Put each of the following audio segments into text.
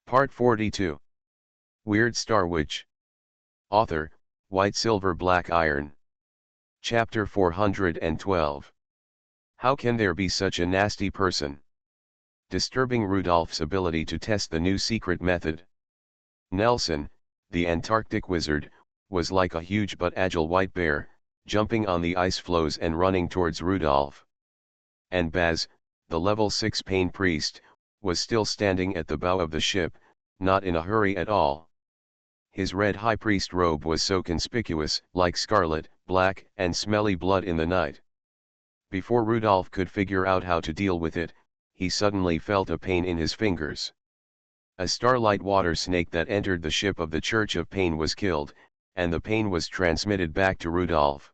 Part 42. Weird Star Witch. Author, White Silver Black Iron. Chapter 412. How can there be such a nasty person? Disturbing Rudolph's ability to test the new secret method. Nelson, the Antarctic wizard, was like a huge but agile white bear, jumping on the ice floes and running towards Rudolph. And Baz, the level 6 pain priest, was still standing at the bow of the ship, not in a hurry at all. His red high priest robe was so conspicuous, like scarlet, black, and smelly blood in the night. Before Rudolph could figure out how to deal with it, he suddenly felt a pain in his fingers. A starlight water snake that entered the ship of the Church of Pain was killed, and the pain was transmitted back to Rudolph.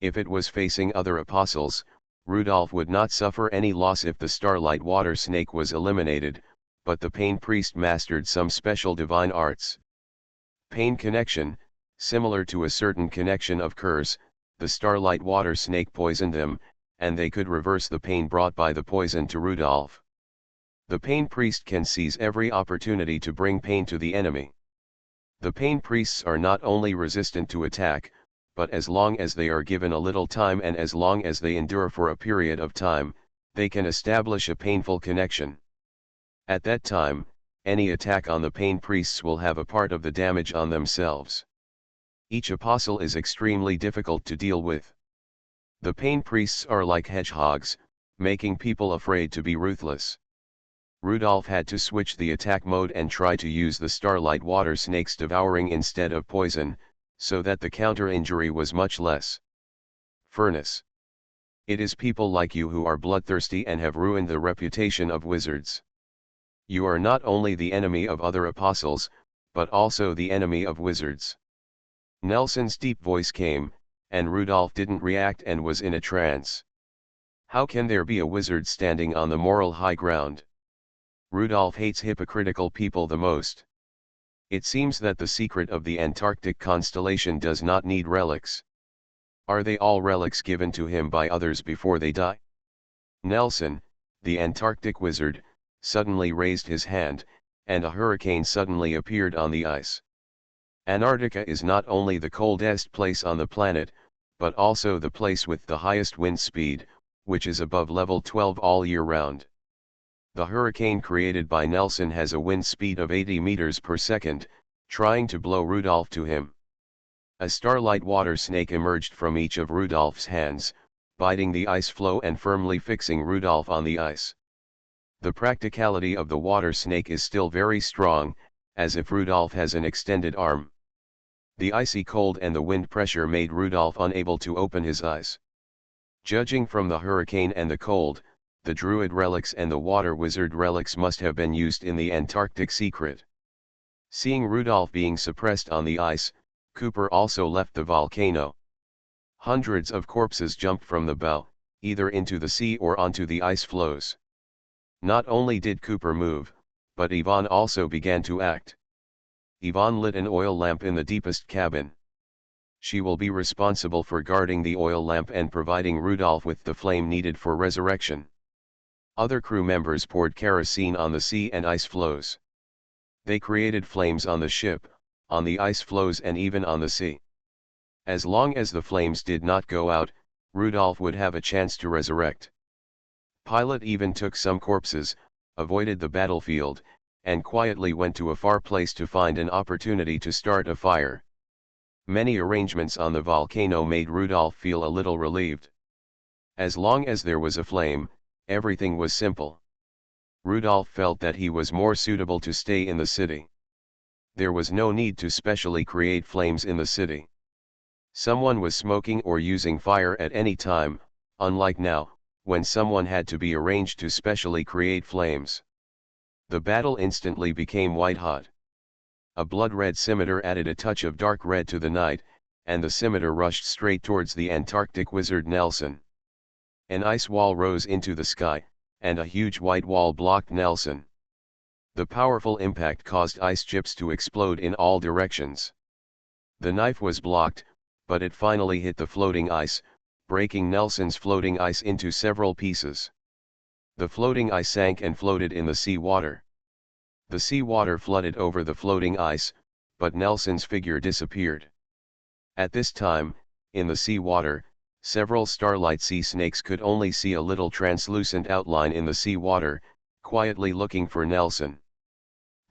If it was facing other apostles, Rudolph would not suffer any loss if the starlight water snake was eliminated, but the pain priest mastered some special divine arts. Pain connection, similar to a certain connection of curse, the starlight water snake poisoned them, and they could reverse the pain brought by the poison to Rudolph. The pain priest can seize every opportunity to bring pain to the enemy. The pain priests are not only resistant to attack, but as long as they are given a little time and as long as they endure for a period of time, they can establish a painful connection. At that time, any attack on the pain priests will have a part of the damage on themselves. Each apostle is extremely difficult to deal with. The pain priests are like hedgehogs, making people afraid to be ruthless. Rudolph had to switch the attack mode and try to use the starlight water snake's devouring instead of poison, so that the counter-injury was much less. Furnace. It is people like you who are bloodthirsty and have ruined the reputation of wizards. You are not only the enemy of other apostles, but also the enemy of wizards. Nelson's deep voice came, and Rudolph didn't react and was in a trance. How can there be a wizard standing on the moral high ground? Rudolph hates hypocritical people the most. It seems that the secret of the Antarctic constellation does not need relics. Are they all relics given to him by others before they die? Nelson, the Antarctic wizard, suddenly raised his hand, and a hurricane suddenly appeared on the ice. Antarctica is not only the coldest place on the planet, but also the place with the highest wind speed, which is above level 12 all year round. The hurricane created by Nelson has a wind speed of 80 meters per second, trying to blow Rudolph to him. A starlight water snake emerged from each of Rudolph's hands, biting the ice floe and firmly fixing Rudolph on the ice. The practicality of the water snake is still very strong, as if Rudolph has an extended arm. The icy cold and the wind pressure made Rudolph unable to open his eyes. Judging from the hurricane and the cold, the Druid relics and the Water Wizard relics must have been used in the Antarctic secret. Seeing Rudolph being suppressed on the ice, Cooper also left the volcano. Hundreds of corpses jumped from the bow, either into the sea or onto the ice floes. Not only did Cooper move, but Yvonne also began to act. Yvonne lit an oil lamp in the deepest cabin. She will be responsible for guarding the oil lamp and providing Rudolph with the flame needed for resurrection. Other crew members poured kerosene on the sea and ice floes. They created flames on the ship, on the ice floes and even on the sea. As long as the flames did not go out, Rudolph would have a chance to resurrect. Pilot even took some corpses, avoided the battlefield, and quietly went to a far place to find an opportunity to start a fire. Many arrangements on the volcano made Rudolph feel a little relieved. As long as there was a flame, everything was simple. Rudolph felt that he was more suitable to stay in the city. There was no need to specially create flames in the city. Someone was smoking or using fire at any time, unlike now, when someone had to be arranged to specially create flames. The battle instantly became white-hot. A blood-red scimitar added a touch of dark red to the night, and the scimitar rushed straight towards the Antarctic wizard Nelson. An ice wall rose into the sky, and a huge white wall blocked Nelson. The powerful impact caused ice chips to explode in all directions. The knife was blocked, but it finally hit the floating ice, breaking Nelson's floating ice into several pieces. The floating ice sank and floated in the sea water. The sea water flooded over the floating ice, but Nelson's figure disappeared. At this time, in the sea water, several starlight sea snakes could only see a little translucent outline in the sea water, quietly looking for Nelson.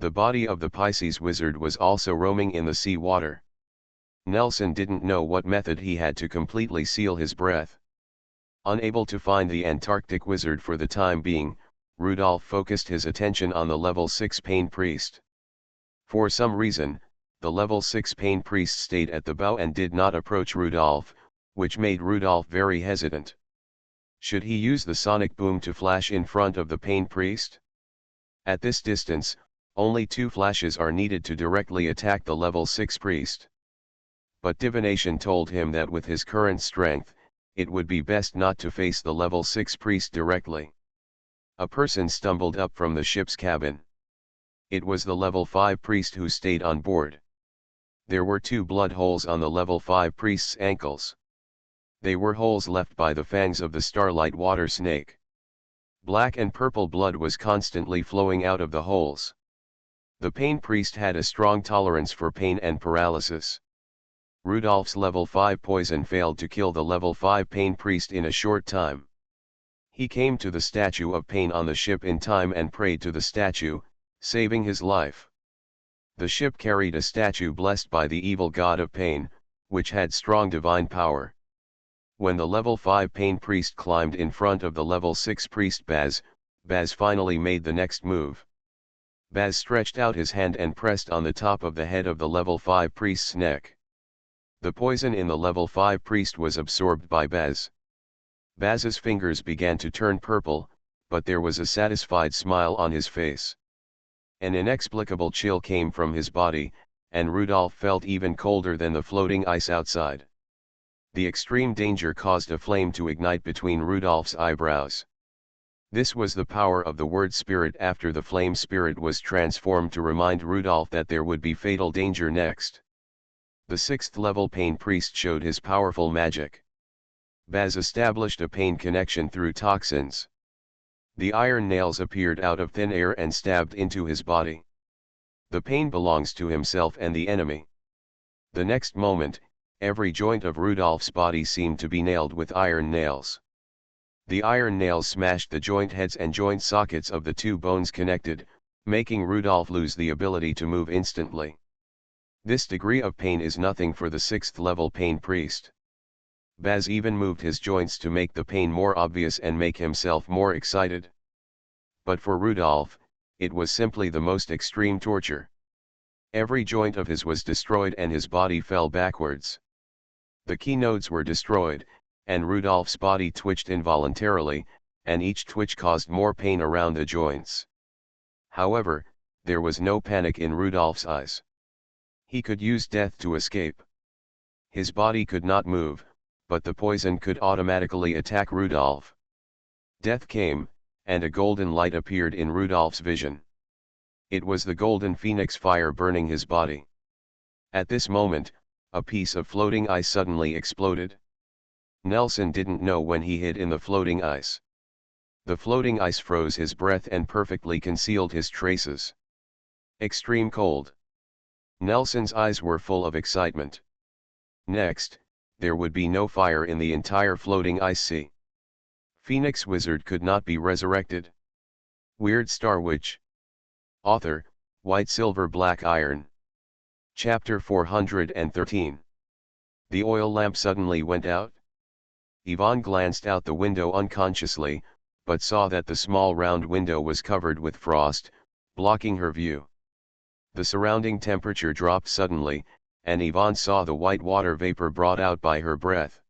The body of the Pisces wizard was also roaming in the sea water. Nelson didn't know what method he had to completely seal his breath. Unable to find the Antarctic wizard for the time being, Rudolph focused his attention on the level 6 Pain Priest. For some reason, the level 6 Pain Priest stayed at the bow and did not approach Rudolph, which made Rudolph very hesitant. Should he use the sonic boom to flash in front of the Pain Priest? At this distance, only 2 flashes are needed to directly attack the level 6 priest. But divination told him that with his current strength, it would be best not to face the level 6 priest directly. A person stumbled up from the ship's cabin. It was the level 5 priest who stayed on board. There were 2 blood holes on the level 5 priest's ankles. They were holes left by the fangs of the starlight water snake. Black and purple blood was constantly flowing out of the holes. The Pain Priest had a strong tolerance for pain and paralysis. Rudolph's level 5 poison failed to kill the level 5 Pain Priest in a short time. He came to the statue of Pain on the ship in time and prayed to the statue, saving his life. The ship carried a statue blessed by the evil god of Pain, which had strong divine power. When the level 5 Pain Priest climbed in front of the level 6 priest Baz finally made the next move. Baz stretched out his hand and pressed on the top of the head of the level 5 priest's neck. The poison in the level 5 priest was absorbed by Baz. Baz's fingers began to turn purple, but there was a satisfied smile on his face. An inexplicable chill came from his body, and Rudolph felt even colder than the floating ice outside. The extreme danger caused a flame to ignite between Rudolph's eyebrows. This was the power of the word spirit after the flame spirit was transformed to remind Rudolph that there would be fatal danger next. The 6th level Pain Priest showed his powerful magic. Baz established a pain connection through toxins. The iron nails appeared out of thin air and stabbed into his body. The pain belongs to himself and the enemy. The next moment, every joint of Rudolph's body seemed to be nailed with iron nails. The iron nails smashed the joint heads and joint sockets of the 2 bones connected, making Rudolph lose the ability to move instantly. This degree of pain is nothing for the 6th level Pain Priest. Baz even moved his joints to make the pain more obvious and make himself more excited. But for Rudolph, it was simply the most extreme torture. Every joint of his was destroyed and his body fell backwards. The key nodes were destroyed, and Rudolph's body twitched involuntarily, and each twitch caused more pain around the joints. However, there was no panic in Rudolph's eyes. He could use death to escape. His body could not move, but the poison could automatically attack Rudolph. Death came, and a golden light appeared in Rudolph's vision. It was the golden phoenix fire burning his body. At this moment, a piece of floating ice suddenly exploded. Nelson didn't know when he hid in the floating ice. The floating ice froze his breath and perfectly concealed his traces. Extreme cold. Nelson's eyes were full of excitement. Next, there would be no fire in the entire floating ice sea. Phoenix Wizard could not be resurrected. Weird Star Witch. Author, White Silver Black Iron. Chapter 413. The oil lamp suddenly went out. Yvonne glanced out the window unconsciously, but saw that the small round window was covered with frost, blocking her view. The surrounding temperature dropped suddenly, and Yvonne saw the white water vapor brought out by her breath.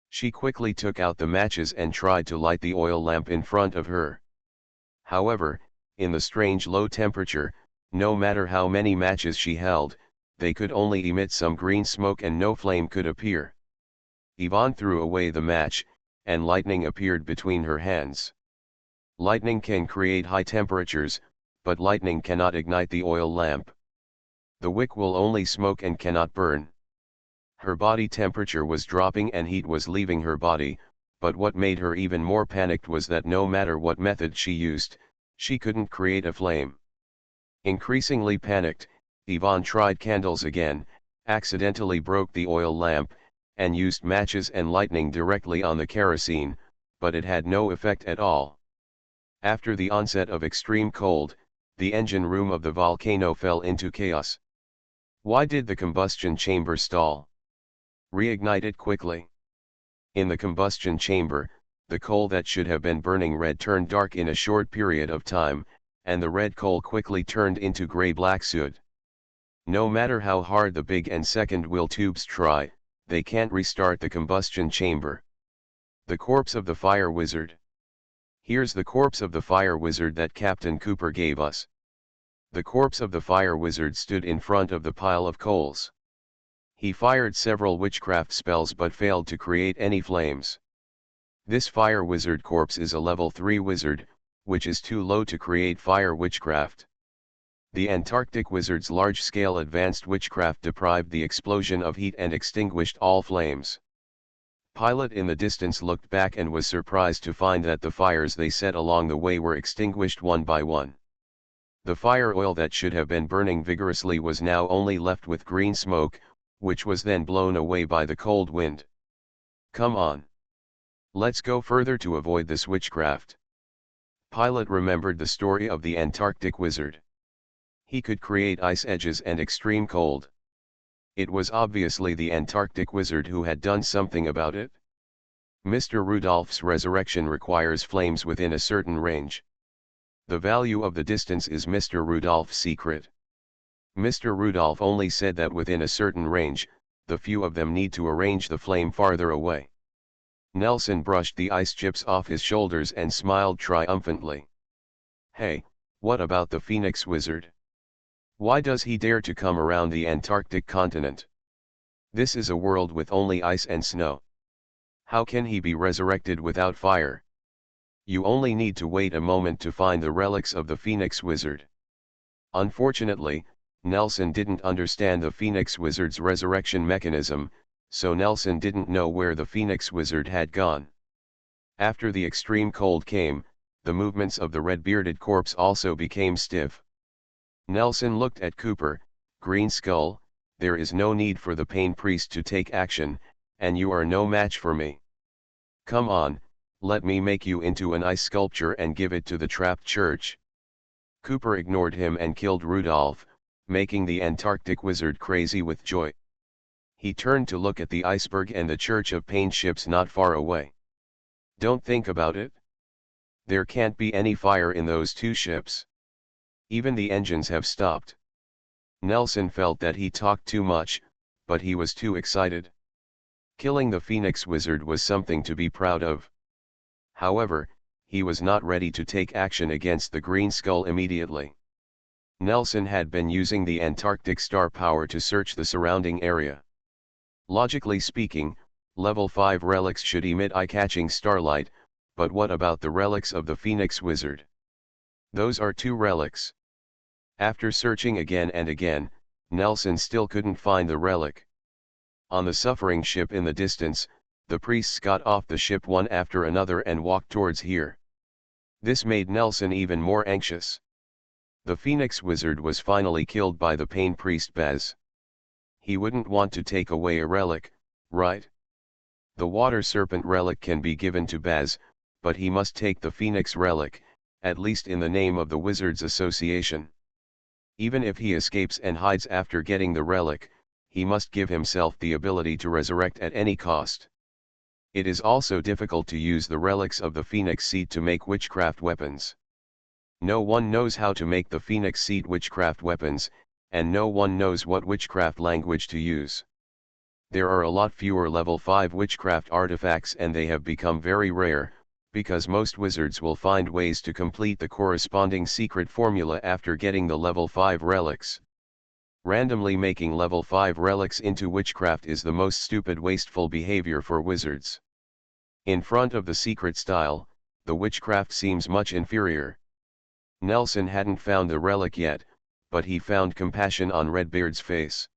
She quickly took out the matches and tried to light the oil lamp in front of her. However, in the strange low temperature, no matter how many matches she held, they could only emit some green smoke and no flame could appear. Yvonne threw away the match, and lightning appeared between her hands. Lightning can create high temperatures, but lightning cannot ignite the oil lamp. The wick will only smoke and cannot burn. Her body temperature was dropping and heat was leaving her body, but what made her even more panicked was that no matter what method she used, she couldn't create a flame. Increasingly panicked, Yvonne tried candles again, accidentally broke the oil lamp, and used matches and lightning directly on the kerosene, but it had no effect at all. After the onset of extreme cold, the engine room of the volcano fell into chaos. Why did the combustion chamber stall? Reignite it quickly. In the combustion chamber, the coal that should have been burning red turned dark in a short period of time, and the red coal quickly turned into gray-black soot. No matter how hard the big and second wheel tubes try, they can't restart the combustion chamber. The corpse of the fire wizard. Here's the corpse of the fire wizard that Captain Cooper gave us. The corpse of the fire wizard stood in front of the pile of coals. He fired several witchcraft spells but failed to create any flames. This fire wizard corpse is a level 3 wizard, which is too low to create fire witchcraft. The Antarctic wizard's large-scale advanced witchcraft deprived the explosion of heat and extinguished all flames. Pilot in the distance looked back and was surprised to find that the fires they set along the way were extinguished one by one. The fire oil that should have been burning vigorously was now only left with green smoke, which was then blown away by the cold wind. Come on. Let's go further to avoid this witchcraft. Pilot remembered the story of the Antarctic wizard. He could create ice edges and extreme cold. It was obviously the Antarctic wizard who had done something about it. Mr. Rudolph's resurrection requires flames within a certain range. The value of the distance is Mr. Rudolph's secret. Mr. Rudolph only said that within a certain range, the few of them need to arrange the flame farther away. Nelson brushed the ice chips off his shoulders and smiled triumphantly. Hey, what about the Phoenix wizard? Why does he dare to come around the Antarctic continent? This is a world with only ice and snow. How can he be resurrected without fire? You only need to wait a moment to find the relics of the Phoenix wizard. Unfortunately, Nelson didn't understand the Phoenix wizard's resurrection mechanism, so Nelson didn't know where the Phoenix wizard had gone. After the extreme cold came, the movements of the red-bearded corpse also became stiff. Nelson looked at Cooper. Green Skull, there is no need for the Pain Priest to take action, and you are no match for me. Come on, let me make you into an ice sculpture and give it to the trapped church. Cooper ignored him and killed Rudolph, making the Antarctic wizard crazy with joy. He turned to look at the iceberg and the Church of Pain ships not far away. Don't think about it. There can't be any fire in those two ships. Even the engines have stopped. Nelson felt that he talked too much, but he was too excited. Killing the Phoenix wizard was something to be proud of. However, he was not ready to take action against the Green Skull immediately. Nelson had been using the Antarctic star power to search the surrounding area. Logically speaking, level 5 relics should emit eye-catching starlight, but what about the relics of the Phoenix wizard? Those are 2 relics. After searching again and again, Nelson still couldn't find the relic. On the suffering ship in the distance, the priests got off the ship one after another and walked towards here. This made Nelson even more anxious. The Phoenix wizard was finally killed by the Pain Priest Baz. He wouldn't want to take away a relic, right? The Water Serpent relic can be given to Baz, but he must take the Phoenix relic, at least in the name of the Wizards Association. Even if he escapes and hides after getting the relic, he must give himself the ability to resurrect at any cost. It is also difficult to use the relics of the Phoenix seed to make witchcraft weapons. No one knows how to make the Phoenix seed witchcraft weapons, and no one knows what witchcraft language to use. There are a lot fewer level 5 witchcraft artifacts and they have become very rare, because most wizards will find ways to complete the corresponding secret formula after getting the level 5 relics. Randomly making level 5 relics into witchcraft is the most stupid wasteful behavior for wizards. In front of the secret style, the witchcraft seems much inferior. Nelson hadn't found the relic yet, but he found compassion on Redbeard's face.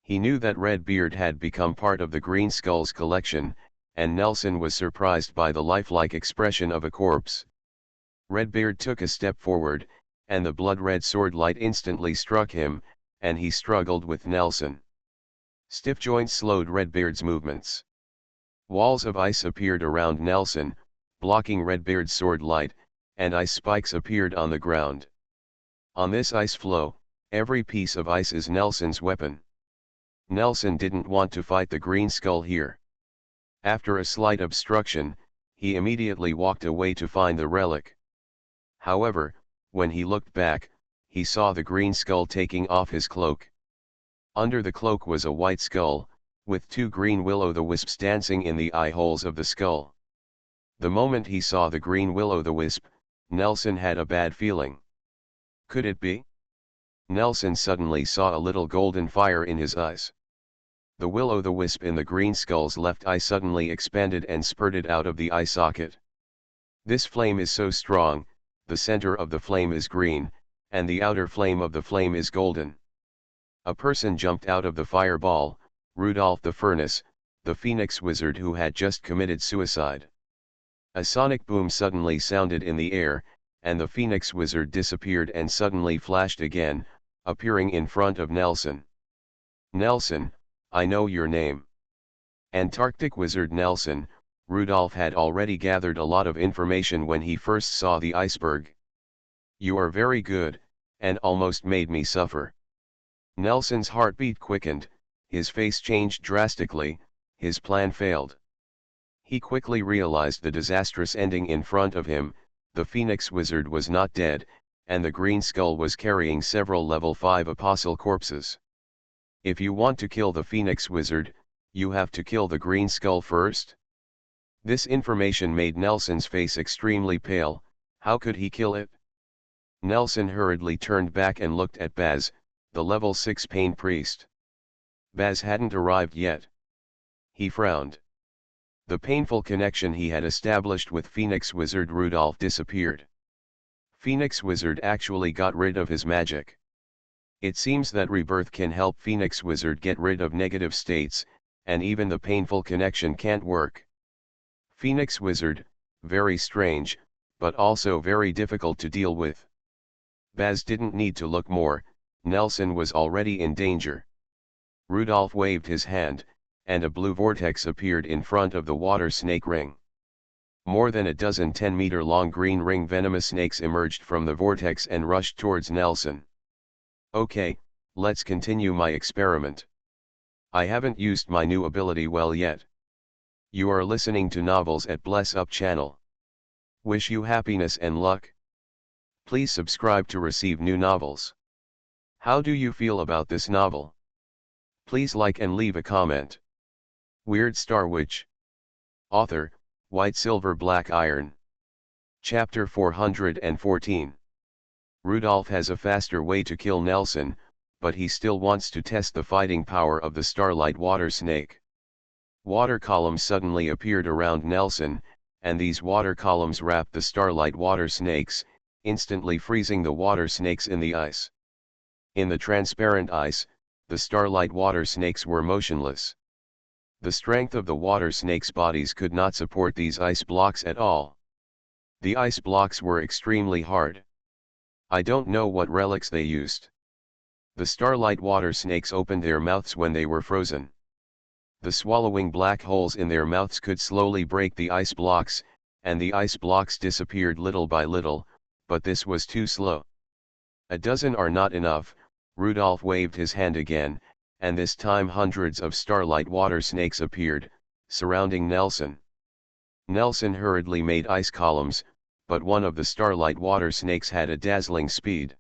He knew that Redbeard had become part of the Green Skull's collection, and Nelson was surprised by the lifelike expression of a corpse. Redbeard took a step forward, and the blood-red sword light instantly struck him, and he struggled with Nelson. Stiff joints slowed Redbeard's movements. Walls of ice appeared around Nelson, blocking Redbeard's sword light, and ice spikes appeared on the ground. On this ice floe, every piece of ice is Nelson's weapon. Nelson didn't want to fight the Green Skull here. After a slight obstruction, he immediately walked away to find the relic. However, when he looked back, he saw the Green Skull taking off his cloak. Under the cloak was a white skull, with two green will-o'-the-wisps dancing in the eye holes of the skull. The moment he saw the green will-o'-the-wisp, Nelson had a bad feeling. Could it be? Nelson suddenly saw a little golden fire in his eyes. The will-o'-the-wisp in the green skull's left eye suddenly expanded and spurted out of the eye socket. This flame is so strong, the center of the flame is green, and the outer flame of the flame is golden. A person jumped out of the fireball, Rudolph the Furnace, the Phoenix Wizard who had just committed suicide. A sonic boom suddenly sounded in the air, and the Phoenix Wizard disappeared and suddenly flashed again, appearing in front of Nelson. "Nelson, I know your name." Antarctic Wizard Nelson, Rudolph had already gathered a lot of information when he first saw the iceberg. "You are very good, and almost made me suffer." Nelson's heartbeat quickened, his face changed drastically, his plan failed. He quickly realized the disastrous ending in front of him. The Phoenix Wizard was not dead, and the Green Skull was carrying several level 5 apostle corpses. If you want to kill the Phoenix Wizard, you have to kill the Green Skull first. This information made Nelson's face extremely pale. How could he kill it? Nelson hurriedly turned back and looked at Baz, the level 6 Pain Priest. Baz hadn't arrived yet. He frowned. The painful connection he had established with Phoenix Wizard Rudolph disappeared. Phoenix Wizard actually got rid of his magic. It seems that rebirth can help Phoenix Wizard get rid of negative states, and even the painful connection can't work. Phoenix Wizard, very strange, but also very difficult to deal with. Baz didn't need to look more, Nelson was already in danger. Rudolph waved his hand, and a blue vortex appeared in front of the water snake ring. More than a dozen 10-meter-long green ring venomous snakes emerged from the vortex and rushed towards Nelson. "Okay, let's continue my experiment. I haven't used my new ability well yet." You are listening to Novels at Bless Up channel. Wish you happiness and luck. Please subscribe to receive new novels. How do you feel about this novel? Please like and leave a comment. Weird Star Witch. Author, White Silver Black Iron. Chapter 414. Rudolph has a faster way to kill Nelson, but he still wants to test the fighting power of the Starlight Water Snake. Water columns suddenly appeared around Nelson, and these water columns wrapped the Starlight Water Snakes, instantly freezing the water snakes in the ice. In the transparent ice, the Starlight Water Snakes were motionless. The strength of the water snakes' bodies could not support these ice blocks at all. The ice blocks were extremely hard. I don't know what relics they used. The Starlight Water Snakes opened their mouths when they were frozen. The swallowing black holes in their mouths could slowly break the ice blocks, and the ice blocks disappeared little by little, but this was too slow. A dozen are not enough. Rudolph waved his hand again, and this time hundreds of Starlight Water Snakes appeared, surrounding Nelson. Nelson hurriedly made ice columns, but one of the Starlight Water Snakes had a dazzling speed.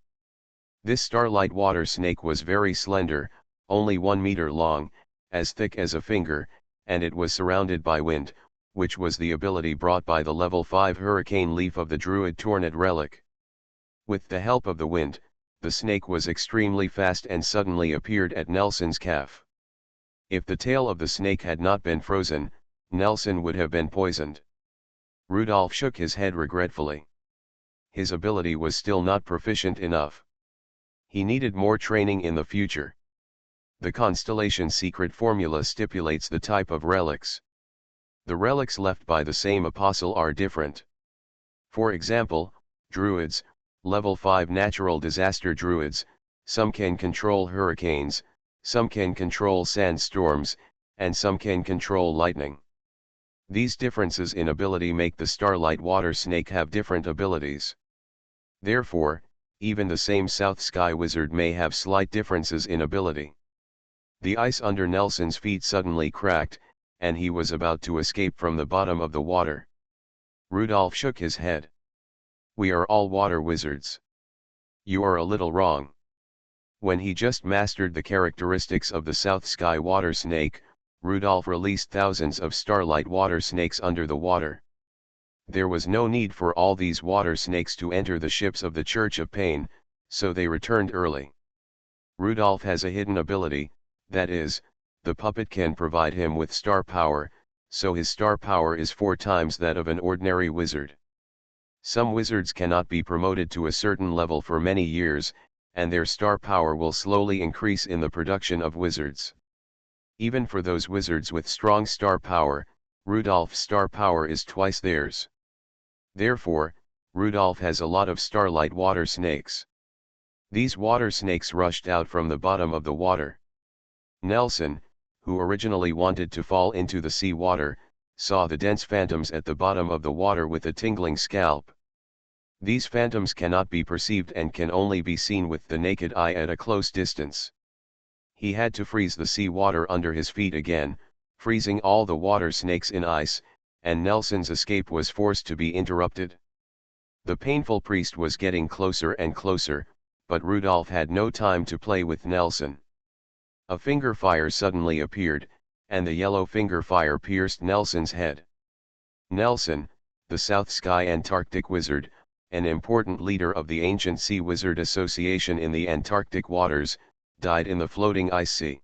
This Starlight Water Snake was very slender, only 1 meter long, as thick as a finger, and it was surrounded by wind, which was the ability brought by the level 5 Hurricane Leaf of the Druid Tornad relic. With the help of the wind, the snake was extremely fast and suddenly appeared at Nelson's calf. If the tail of the snake had not been frozen, Nelson would have been poisoned. Rudolph shook his head regretfully. His ability was still not proficient enough. He needed more training in the future. The Constellation Secret Formula stipulates the type of relics. The relics left by the same apostle are different. For example, druids, Level 5 Natural Disaster Druids, some can control hurricanes, some can control sandstorms, and some can control lightning. These differences in ability make the Starlight Water Snake have different abilities. Therefore, even the same South Sky Wizard may have slight differences in ability. The ice under Nelson's feet suddenly cracked, and he was about to escape from the bottom of the water. Rudolph shook his head. "We are all water wizards. You are a little wrong." When he just mastered the characteristics of the South Sky Water Snake, Rudolph released thousands of Starlight Water Snakes under the water. There was no need for all these water snakes to enter the ships of the Church of Pain, so they returned early. Rudolph has a hidden ability, that is, the puppet can provide him with star power, so his star power is 4 times that of an ordinary wizard. Some wizards cannot be promoted to a certain level for many years, and their star power will slowly increase in the production of wizards. Even for those wizards with strong star power, Rudolph's star power is twice theirs. Therefore, Rudolph has a lot of Starlight Water Snakes. These water snakes rushed out from the bottom of the water. Nelson, who originally wanted to fall into the sea water, saw the dense phantoms at the bottom of the water with a tingling scalp. These phantoms cannot be perceived and can only be seen with the naked eye at a close distance. He had to freeze the sea water under his feet again, freezing all the water snakes in ice, and Nelson's escape was forced to be interrupted. The painful priest was getting closer and closer, but Rudolph had no time to play with Nelson. A finger fire suddenly appeared, and the yellow finger fire pierced Nelson's head. Nelson, the South Sky Antarctic Wizard, an important leader of the ancient Sea Wizard Association in the Antarctic waters, died in the floating ice sea.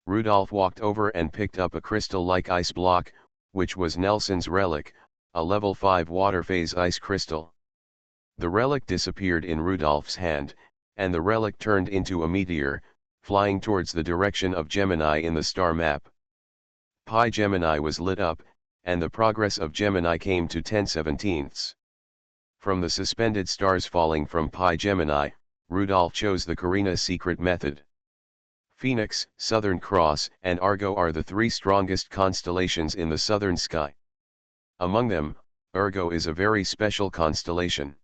Rudolph walked over and picked up a crystal-like ice block, which was Nelson's relic, a level 5 water phase ice crystal. The relic disappeared in Rudolph's hand, and the relic turned into a meteor, flying towards the direction of Gemini in the star map. Pi Gemini was lit up, and the progress of Gemini came to 10/17. From the suspended stars falling from Pi Gemini, Rudolph chose the Carina secret method. Phoenix, Southern Cross, and Argo are the 3 strongest constellations in the southern sky. Among them, Argo is a very special constellation.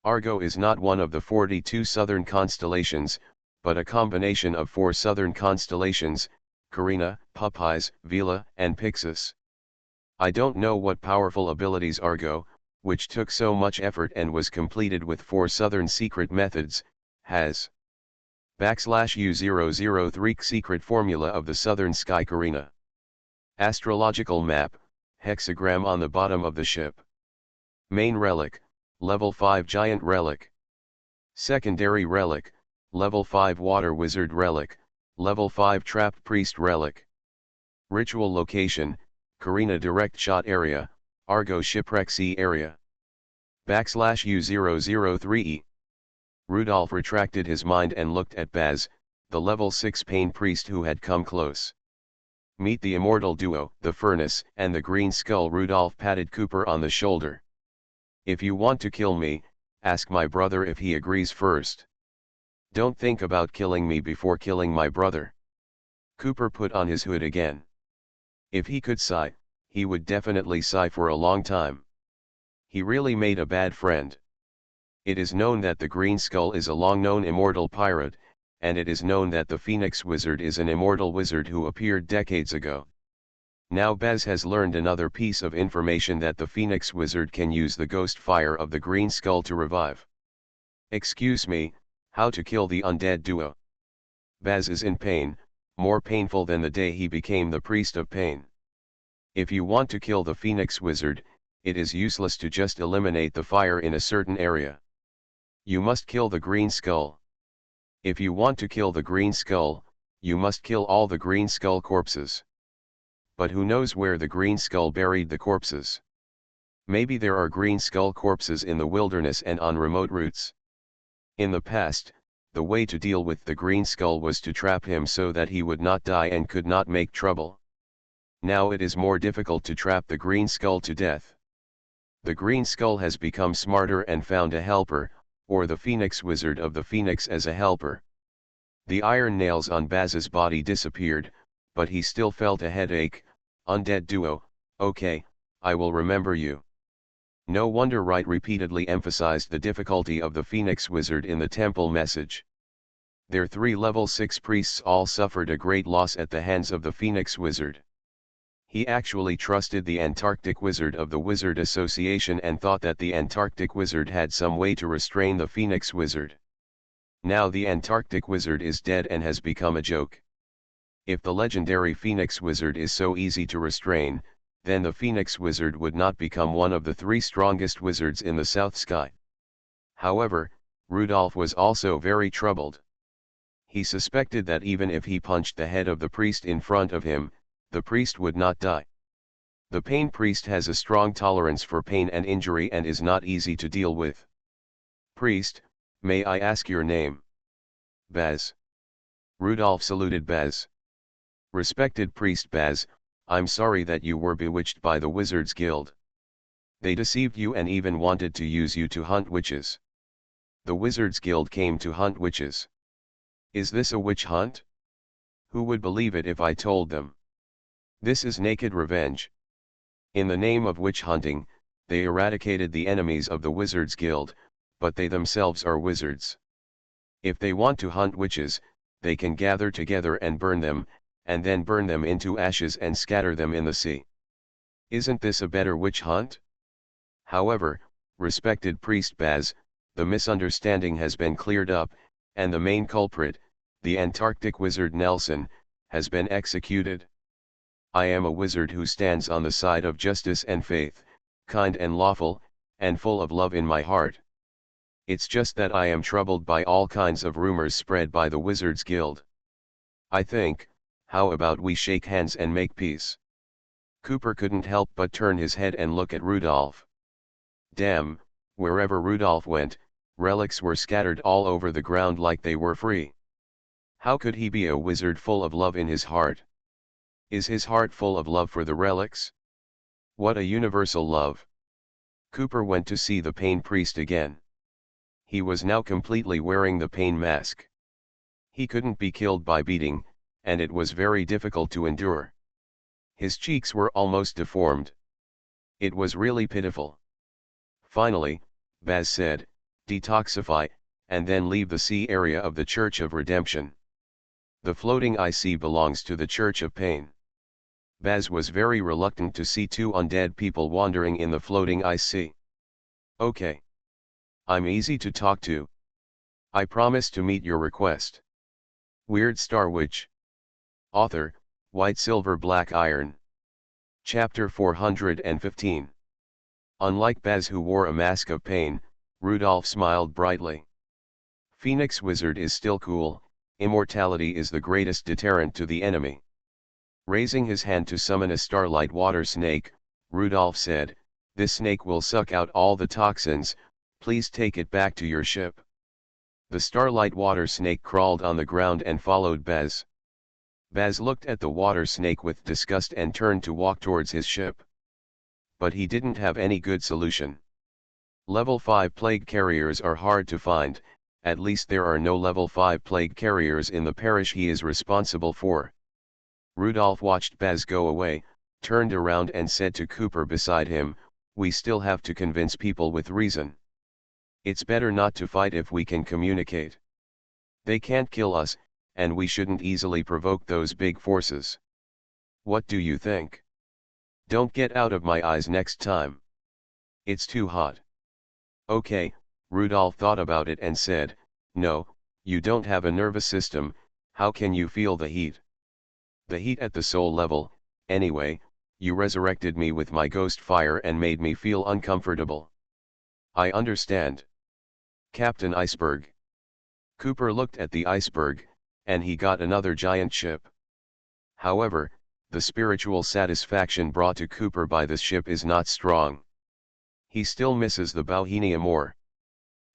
Argo is not one of the 42 southern constellations, but a combination of 4 southern constellations, Carina, Puppis, Vela, and Pyxis. I don't know what powerful abilities Argo, which took so much effort and was completed with 4 southern secret methods, has. /U003 Secret Formula of the Southern Sky Carina. Astrological Map, hexagram on the bottom of the ship. Main Relic, Level 5 Giant Relic. Secondary Relic, Level 5 Water Wizard Relic, Level 5 Trapped Priest Relic. Ritual Location, Carina Direct Shot Area, Argo Shipwreck Sea Area. /U003E. Rudolph retracted his mind and looked at Baz, the level 6 Pain Priest who had come close. Meet the immortal duo, the Furnace and the Green Skull. Rudolph patted Cooper on the shoulder. If you want to kill me, ask my brother if he agrees first. Don't think about killing me before killing my brother. Cooper put on his hood again. If he could sigh, he would definitely sigh for a long time. He really made a bad friend. It is known that the Green Skull is a long-known immortal pirate, and it is known that the Phoenix Wizard is an immortal wizard who appeared decades ago. Now Baz has learned another piece of information, that the Phoenix Wizard can use the ghost fire of the Green Skull to revive. Excuse me, how to kill the undead duo? Baz is in pain, more painful than the day he became the Priest of Pain. If you want to kill the Phoenix Wizard, it is useless to just eliminate the fire in a certain area. You must kill the Green Skull. If you want to kill the Green Skull, you must kill all the Green Skull corpses. But who knows where the Green Skull buried the corpses? Maybe there are Green Skull corpses in the wilderness and on remote routes. In the past, the way to deal with the Green Skull was to trap him so that he would not die and could not make trouble. Now it is more difficult to trap the Green Skull to death. The Green Skull has become smarter and found a helper, or the Phoenix Wizard of the Phoenix as a helper. The iron nails on Baz's body disappeared, but he still felt a headache. Undead duo, okay, I will remember you. No wonder Wright repeatedly emphasized the difficulty of the Phoenix Wizard in the temple message. Their 3 level 6 priests all suffered a great loss at the hands of the Phoenix Wizard. He actually trusted the Antarctic Wizard of the Wizard Association and thought that the Antarctic Wizard had some way to restrain the Phoenix Wizard. Now the Antarctic Wizard is dead and has become a joke. If the legendary Phoenix Wizard is so easy to restrain, then the Phoenix Wizard would not become one of the 3 strongest wizards in the South Sky. However, Rudolph was also very troubled. He suspected that even if he punched the head of the priest in front of him, the priest would not die. The pain priest has a strong tolerance for pain and injury and is not easy to deal with. Priest, may I ask your name? Baz. Rudolph saluted Baz. Respected priest Baz, I'm sorry that you were bewitched by the Wizards Guild. They deceived you and even wanted to use you to hunt witches. The Wizards Guild came to hunt witches. Is this a witch hunt? Who would believe it if I told them? This is naked revenge. In the name of witch hunting, they eradicated the enemies of the Wizards Guild, but they themselves are wizards. If they want to hunt witches, they can gather together and burn them, and then burn them into ashes and scatter them in the sea. Isn't this a better witch hunt? However, respected priest Baz, the misunderstanding has been cleared up, and the main culprit, the Antarctic wizard Nelson, has been executed. I am a wizard who stands on the side of justice and faith, kind and lawful, and full of love in my heart. It's just that I am troubled by all kinds of rumors spread by the Wizards Guild. I think, how about we shake hands and make peace? Cooper couldn't help but turn his head and look at Rudolph. Damn, wherever Rudolph went, relics were scattered all over the ground like they were free. How could he be a wizard full of love in his heart? Is his heart full of love for the relics? What a universal love. Cooper went to see the pain priest again. He was now completely wearing the pain mask. He couldn't be killed by beating, and it was very difficult to endure. His cheeks were almost deformed. It was really pitiful. Finally, Baz said, detoxify, and then leave the sea area of the Church of Redemption. The floating IC belongs to the Church of Pain. Baz was very reluctant to see 2 undead people wandering in the floating IC. Okay. I'm easy to talk to. I promise to meet your request. Weird Star Witch. Author, White Silver Black Iron. Chapter 415. Unlike Baz who wore a mask of pain, Rudolph smiled brightly. Phoenix Wizard is still cool, immortality is the greatest deterrent to the enemy. Raising his hand to summon a starlight water snake, Rudolph said, this snake will suck out all the toxins, please take it back to your ship. The starlight water snake crawled on the ground and followed Baz. Baz looked at the water snake with disgust and turned to walk towards his ship. But he didn't have any good solution. Level 5 plague carriers are hard to find, at least there are no level 5 plague carriers in the parish he is responsible for. Rudolph watched Baz go away, turned around and said to Cooper beside him, we still have to convince people with reason. It's better not to fight if we can communicate. They can't kill us, and we shouldn't easily provoke those big forces. What do you think? Don't get out of my eyes next time. It's too hot. Okay, Rudolph thought about it and said, no, you don't have a nervous system, how can you feel the heat? The heat at the soul level, anyway, you resurrected me with my ghost fire and made me feel uncomfortable. I understand. Captain Iceberg. Cooper looked at the iceberg, and he got another giant ship. However, the spiritual satisfaction brought to Cooper by this ship is not strong. He still misses the Bauhinia more.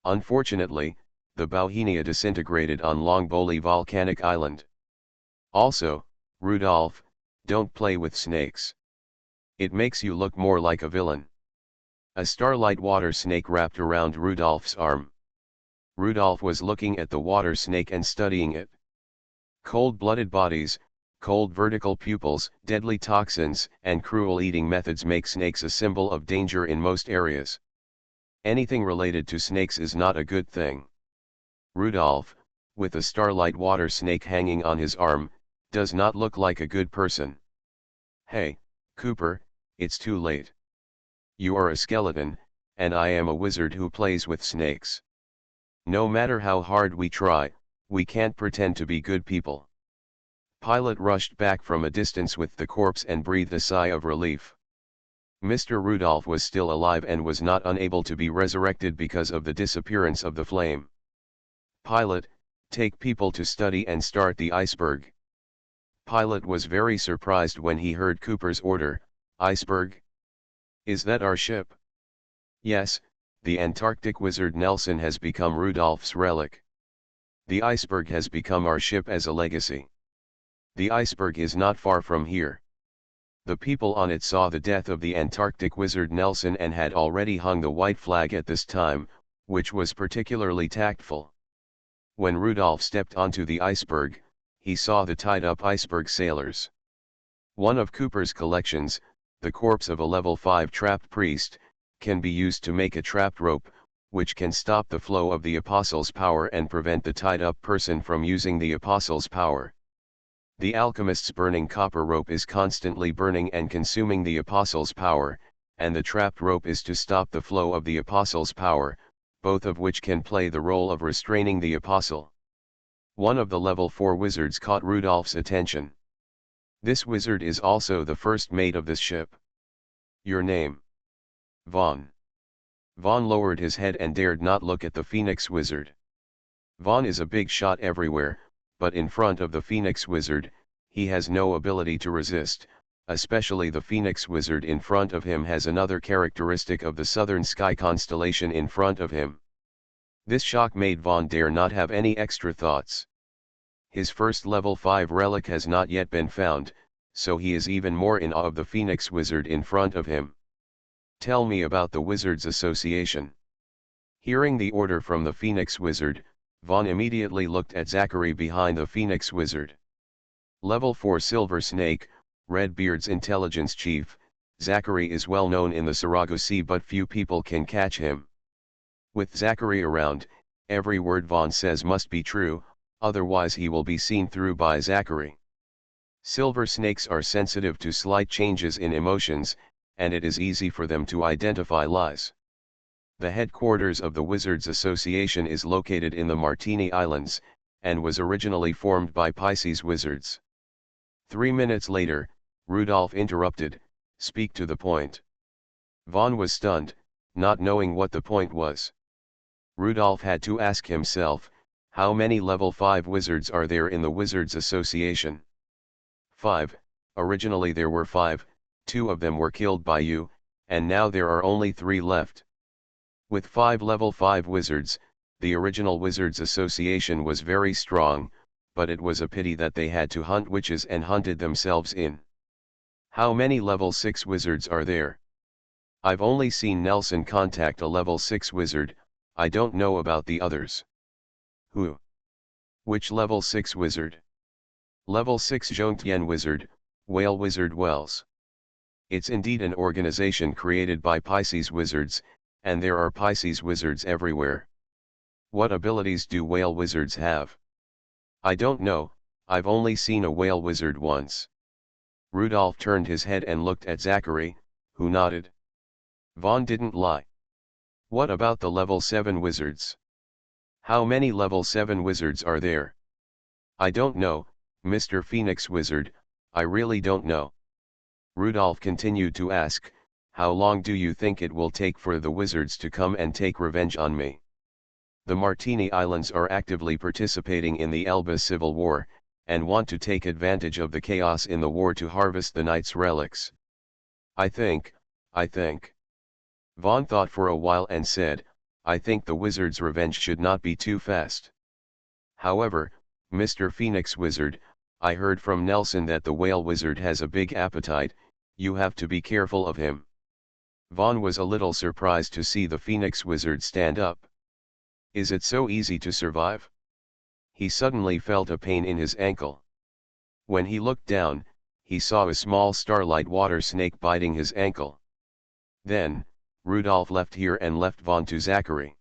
Unfortunately, the Bauhinia disintegrated on Longboli volcanic island. Also, Rudolph, don't play with snakes. It makes you look more like a villain. A starlight water snake wrapped around Rudolph's arm. Rudolph was looking at the water snake and studying it. Cold-blooded bodies, cold vertical pupils, deadly toxins, and cruel eating methods make snakes a symbol of danger in most areas. Anything related to snakes is not a good thing. Rudolph, with a starlight water snake hanging on his arm, does not look like a good person. Hey, Cooper, it's too late. You are a skeleton, and I am a wizard who plays with snakes. No matter how hard we try, we can't pretend to be good people. Pilot rushed back from a distance with the corpse and breathed a sigh of relief. Mr. Rudolph was still alive and was not unable to be resurrected because of the disappearance of the flame. Pilot, take people to study and start the iceberg. Pilot was very surprised when he heard Cooper's order. Iceberg? Is that our ship? Yes, the Antarctic wizard Nelson has become Rudolph's relic. The iceberg has become our ship as a legacy. The iceberg is not far from here. The people on it saw the death of the Antarctic wizard Nelson and had already hung the white flag at this time, which was particularly tactful. When Rudolph stepped onto the iceberg, he saw the tied-up iceberg sailors. One of Cooper's collections, the corpse of a level 5 trapped priest, can be used to make a trapped rope, which can stop the flow of the apostle's power and prevent the tied-up person from using the apostle's power. The alchemist's burning copper rope is constantly burning and consuming the apostle's power, and the trapped rope is to stop the flow of the apostle's power, both of which can play the role of restraining the apostle. One of the level 4 wizards caught Rudolph's attention. This wizard is also the first mate of this ship. Your name? Vaughn. Vaughn lowered his head and dared not look at the Phoenix wizard. Vaughn is a big shot everywhere, but in front of the Phoenix wizard, he has no ability to resist, especially the Phoenix wizard in front of him has another characteristic of the southern sky constellation in front of him. This shock made Vaughn dare not have any extra thoughts. His first level 5 relic has not yet been found, so he is even more in awe of the Phoenix wizard in front of him. Tell me about the Wizards Association. Hearing the order from the Phoenix wizard, Vaughn immediately looked at Zachary behind the Phoenix wizard. Level 4 Silver Snake, Redbeard's intelligence chief, Zachary is well known in the Sarago Sea but few people can catch him. With Zachary around, every word Vaughn says must be true, otherwise he will be seen through by Zachary. Silver snakes are sensitive to slight changes in emotions, and it is easy for them to identify lies. The headquarters of the Wizards Association is located in the Martini Islands, and was originally formed by Pisces wizards. 3 minutes later, Rudolph interrupted, "Speak to the point." Vaughn was stunned, not knowing what the point was. Rudolph had to ask himself, how many level 5 wizards are there in the Wizards Association? 5, originally there were 5, 2 of them were killed by you, and now there are only 3 left. With 5 level 5 wizards, the original Wizards Association was very strong, but it was a pity that they had to hunt witches and hunted themselves in. How many level 6 wizards are there? I've only seen Nelson contact a level 6 wizard, I don't know about the others. Who? Which level 6 wizard? Level 6 Zhongtian wizard, Whale Wizard Wells. It's indeed an organization created by Pisces wizards, and there are Pisces wizards everywhere. What abilities do whale wizards have? I don't know, I've only seen a whale wizard once. Rudolph turned his head and looked at Zachary, who nodded. Vaughn didn't lie. What about the level 7 wizards? How many level 7 wizards are there? I don't know, Mr. Phoenix Wizard, I really don't know. Rudolph continued to ask, how long do you think it will take for the wizards to come and take revenge on me? The Martini Islands are actively participating in the Elba Civil War, and want to take advantage of the chaos in the war to harvest the knight's relics. I think. Vaughn thought for a while and said, I think the wizard's revenge should not be too fast. However, Mr. Phoenix Wizard, I heard from Nelson that the whale wizard has a big appetite, you have to be careful of him. Vaughn was a little surprised to see the Phoenix Wizard stand up. Is it so easy to survive? He suddenly felt a pain in his ankle. When he looked down, he saw a small starlight water snake biting his ankle. Then, Rudolph left here and left Vaughn to Zachary.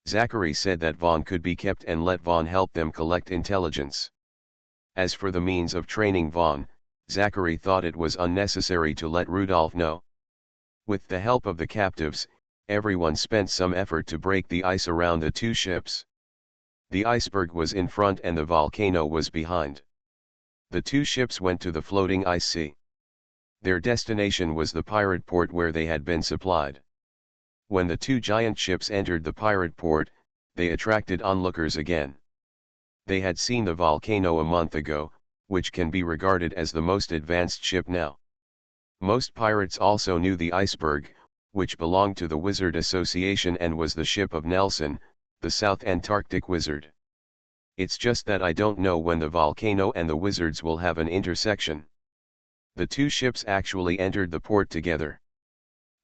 Zachary said that Vaughn could be kept and let Vaughn help them collect intelligence. As for the means of training Vaughn, Zachary thought it was unnecessary to let Rudolph know. With the help of the captives, everyone spent some effort to break the ice around the two ships. The iceberg was in front and the volcano was behind. The two ships went to the floating ice sea. Their destination was the pirate port where they had been supplied. When the two giant ships entered the pirate port, they attracted onlookers again. They had seen the volcano a month ago, which can be regarded as the most advanced ship now. Most pirates also knew the iceberg, which belonged to the Wizard Association and was the ship of Nelson, the South Antarctic Wizard. It's just that I don't know when the volcano and the wizards will have an intersection. The two ships actually entered the port together.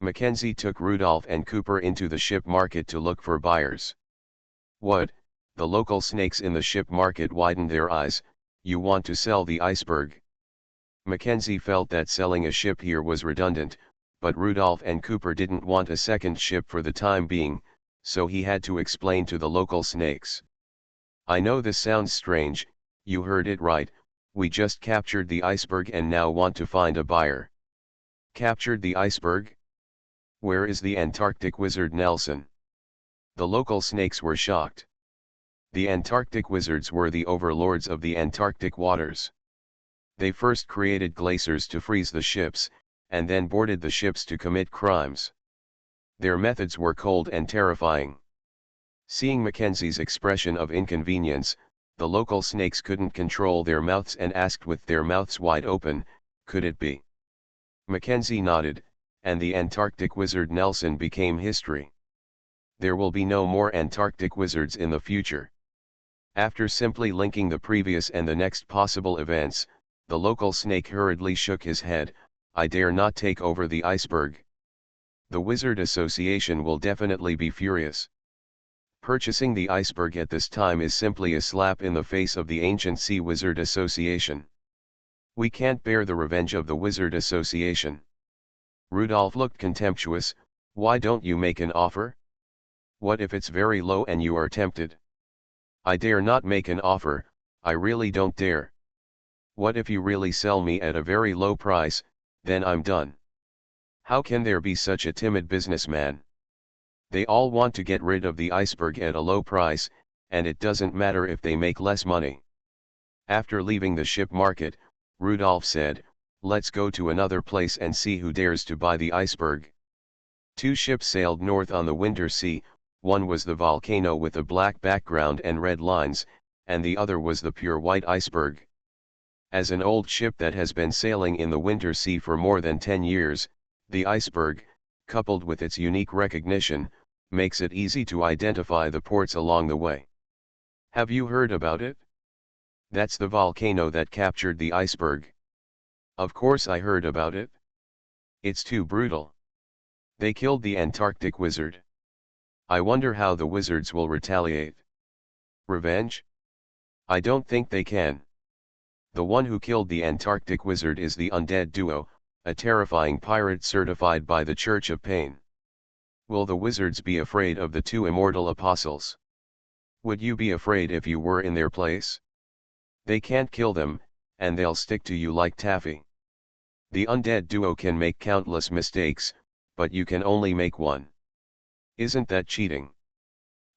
Mackenzie took Rudolph and Cooper into the ship market to look for buyers. What? The local snakes in the ship market widened their eyes. You want to sell the iceberg? Mackenzie felt that selling a ship here was redundant, but Rudolph and Cooper didn't want a second ship for the time being, so he had to explain to the local snakes. I know this sounds strange, you heard it right, we just captured the iceberg and now want to find a buyer. Captured the iceberg? Where is the Antarctic wizard Nelson? The local snakes were shocked. The Antarctic wizards were the overlords of the Antarctic waters. They first created glaciers to freeze the ships, and then boarded the ships to commit crimes. Their methods were cold and terrifying. Seeing Mackenzie's expression of inconvenience, the local snakes couldn't control their mouths and asked with their mouths wide open, could it be? Mackenzie nodded, and the Antarctic wizard Nelson became history. There will be no more Antarctic wizards in the future. After simply linking the previous and the next possible events, the local snake hurriedly shook his head, I dare not take over the iceberg. The Wizard Association will definitely be furious. Purchasing the iceberg at this time is simply a slap in the face of the ancient Sea Wizard Association. We can't bear the revenge of the Wizard Association. Rudolph looked contemptuous, why don't you make an offer? What if it's very low and you are tempted? I dare not make an offer, I really don't dare. What if you really sell me at a very low price, then I'm done. How can there be such a timid businessman? They all want to get rid of the iceberg at a low price, and it doesn't matter if they make less money. After leaving the ship market, Rudolph said, let's go to another place and see who dares to buy the iceberg. Two ships sailed north on the winter sea, one was the volcano with a black background and red lines, and the other was the pure white iceberg. As an old ship that has been sailing in the winter sea for more than 10 years, the iceberg, coupled with its unique recognition, makes it easy to identify the ports along the way. Have you heard about it? That's the volcano that captured the iceberg. Of course I heard about it. It's too brutal. They killed the Antarctic wizard. I wonder how the wizards will retaliate. Revenge? I don't think they can. The one who killed the Antarctic wizard is the undead duo, a terrifying pirate certified by the Church of Pain. Will the wizards be afraid of the two immortal apostles? Would you be afraid if you were in their place? They can't kill them, and they'll stick to you like taffy. The undead duo can make countless mistakes, but you can only make one. Isn't that cheating?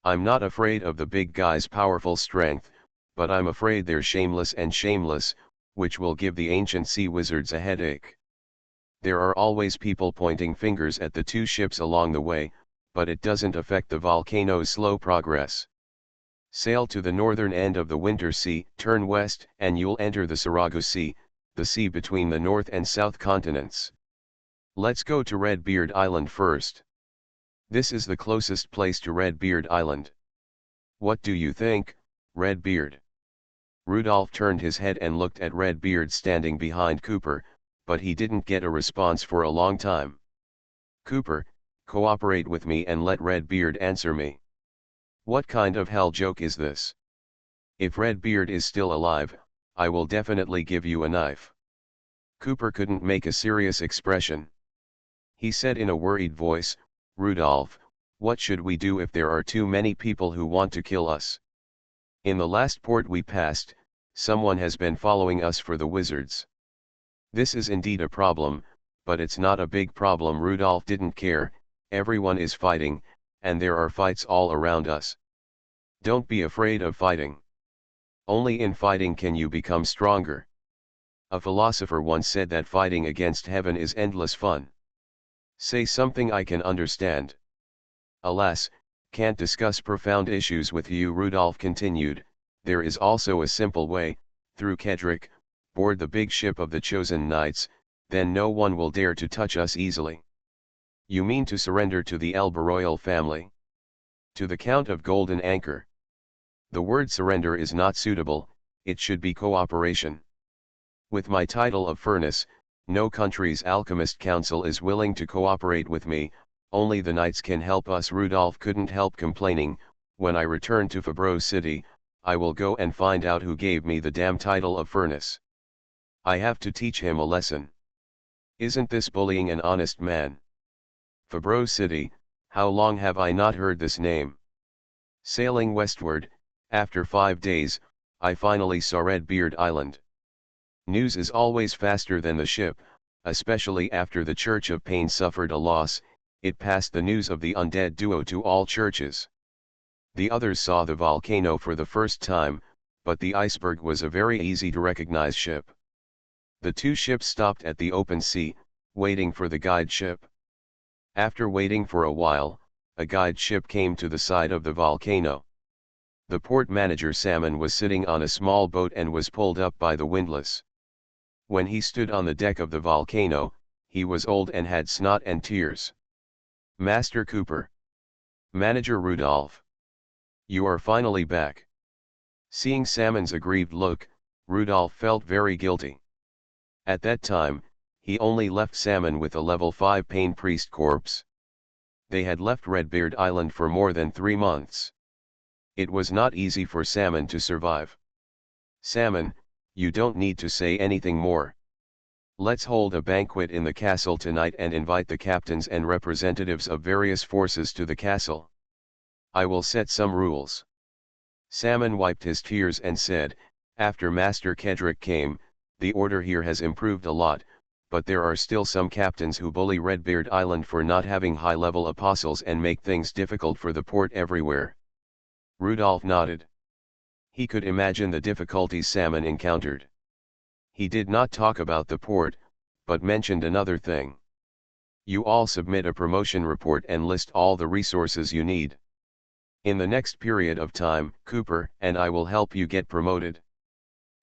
I'm not afraid of the big guy's powerful strength, but I'm afraid they're shameless, which will give the ancient sea wizards a headache. There are always people pointing fingers at the two ships along the way, but it doesn't affect the volcano's slow progress. Sail to the northern end of the winter sea, turn west, and you'll enter the Sarago Sea, the sea between the North and South continents. Let's go to Redbeard Island first. This is the closest place to Redbeard Island. What do you think, Redbeard? Rudolph turned his head and looked at Redbeard standing behind Cooper, but he didn't get a response for a long time. Cooper, cooperate with me and let Redbeard answer me. What kind of hell joke is this? If Redbeard is still alive, I will definitely give you a knife. Cooper couldn't make a serious expression. He said in a worried voice, Rudolph, what should we do if there are too many people who want to kill us? In the last port we passed, someone has been following us for the wizards. This is indeed a problem, but it's not a big problem. Rudolph didn't care, everyone is fighting, and there are fights all around us. Don't be afraid of fighting. Only in fighting can you become stronger. A philosopher once said that fighting against heaven is endless fun. Say something I can understand. Alas, can't discuss profound issues with you. Rudolph continued, there is also a simple way, through Kedrick, board the big ship of the chosen knights, then no one will dare to touch us easily. You mean to surrender to the Elba royal family? To the Count of Golden Anchor? The word surrender is not suitable, it should be cooperation. With my title of Furnace, no country's alchemist council is willing to cooperate with me, only the knights can help us. Rudolph couldn't help complaining, when I return to Fabreau City, I will go and find out who gave me the damn title of Furnace. I have to teach him a lesson. Isn't this bullying an honest man? Fabreau City, how long have I not heard this name? Sailing westward, after 5 days, I finally saw Redbeard Island. News is always faster than the ship, especially after the Church of Pain suffered a loss, it passed the news of the undead duo to all churches. The others saw the volcano for the first time, but the iceberg was a very easy to recognize ship. The two ships stopped at the open sea, waiting for the guide ship. After waiting for a while, a guide ship came to the side of the volcano. The port manager Salmon was sitting on a small boat and was pulled up by the windlass. When he stood on the deck of the volcano, he was old and had snot and tears. Master Cooper. Manager Rudolph. You are finally back. Seeing Salmon's aggrieved look, Rudolph felt very guilty. At that time, he only left Salmon with a level 5 pain priest corpse. They had left Redbeard Island for more than 3 months. It was not easy for Salmon to survive. Salmon, you don't need to say anything more. Let's hold a banquet in the castle tonight and invite the captains and representatives of various forces to the castle. I will set some rules. Salmon wiped his tears and said, after Master Kedrick came, the order here has improved a lot, but there are still some captains who bully Redbeard Island for not having high-level apostles and make things difficult for the port everywhere. Rudolph nodded. He could imagine the difficulties Salmon encountered. He did not talk about the port, but mentioned another thing. You all submit a promotion report and list all the resources you need. In the next period of time, Cooper and I will help you get promoted.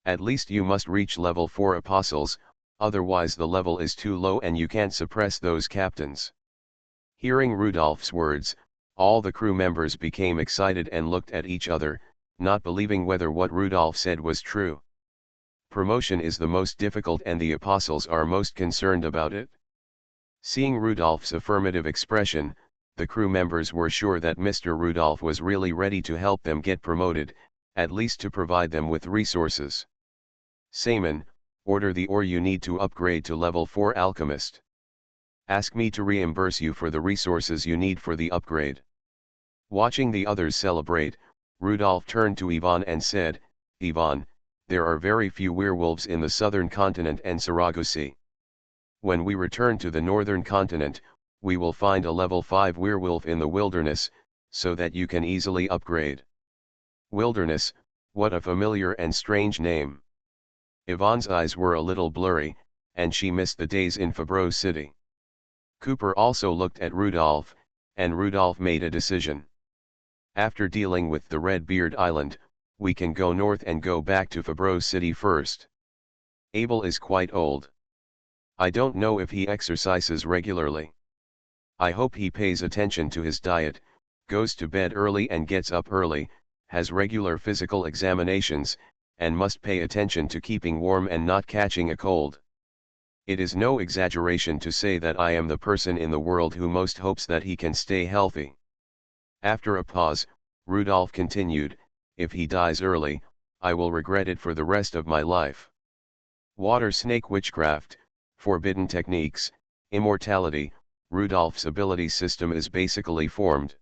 At least you must reach level 4 apostles, otherwise the level is too low and you can't suppress those captains. Hearing Rudolph's words, all the crew members became excited and looked at each other, not believing whether what Rudolph said was true. Promotion is the most difficult and the apostles are most concerned about it. Seeing Rudolph's affirmative expression, the crew members were sure that Mr. Rudolph was really ready to help them get promoted, at least to provide them with resources. Salmon, order the ore you need to upgrade to level 4 alchemist. Ask me to reimburse you for the resources you need for the upgrade. Watching the others celebrate, Rudolph turned to Ivan and said, Ivan, there are very few werewolves in the southern continent and Saragosi. When we return to the northern continent, we will find a level 5 werewolf in the wilderness, so that you can easily upgrade. Wilderness, what a familiar and strange name. Ivan's eyes were a little blurry, and she missed the days in Fabreau City. Cooper also looked at Rudolph, and Rudolph made a decision. After dealing with the Redbeard Island, we can go north and go back to Fabreau City first. Abel is quite old. I don't know if he exercises regularly. I hope he pays attention to his diet, goes to bed early and gets up early, has regular physical examinations, and must pay attention to keeping warm and not catching a cold. It is no exaggeration to say that I am the person in the world who most hopes that he can stay healthy. After a pause, Rudolph continued, if he dies early, I will regret it for the rest of my life. Water snake witchcraft, forbidden techniques, immortality, Rudolph's ability system is basically formed.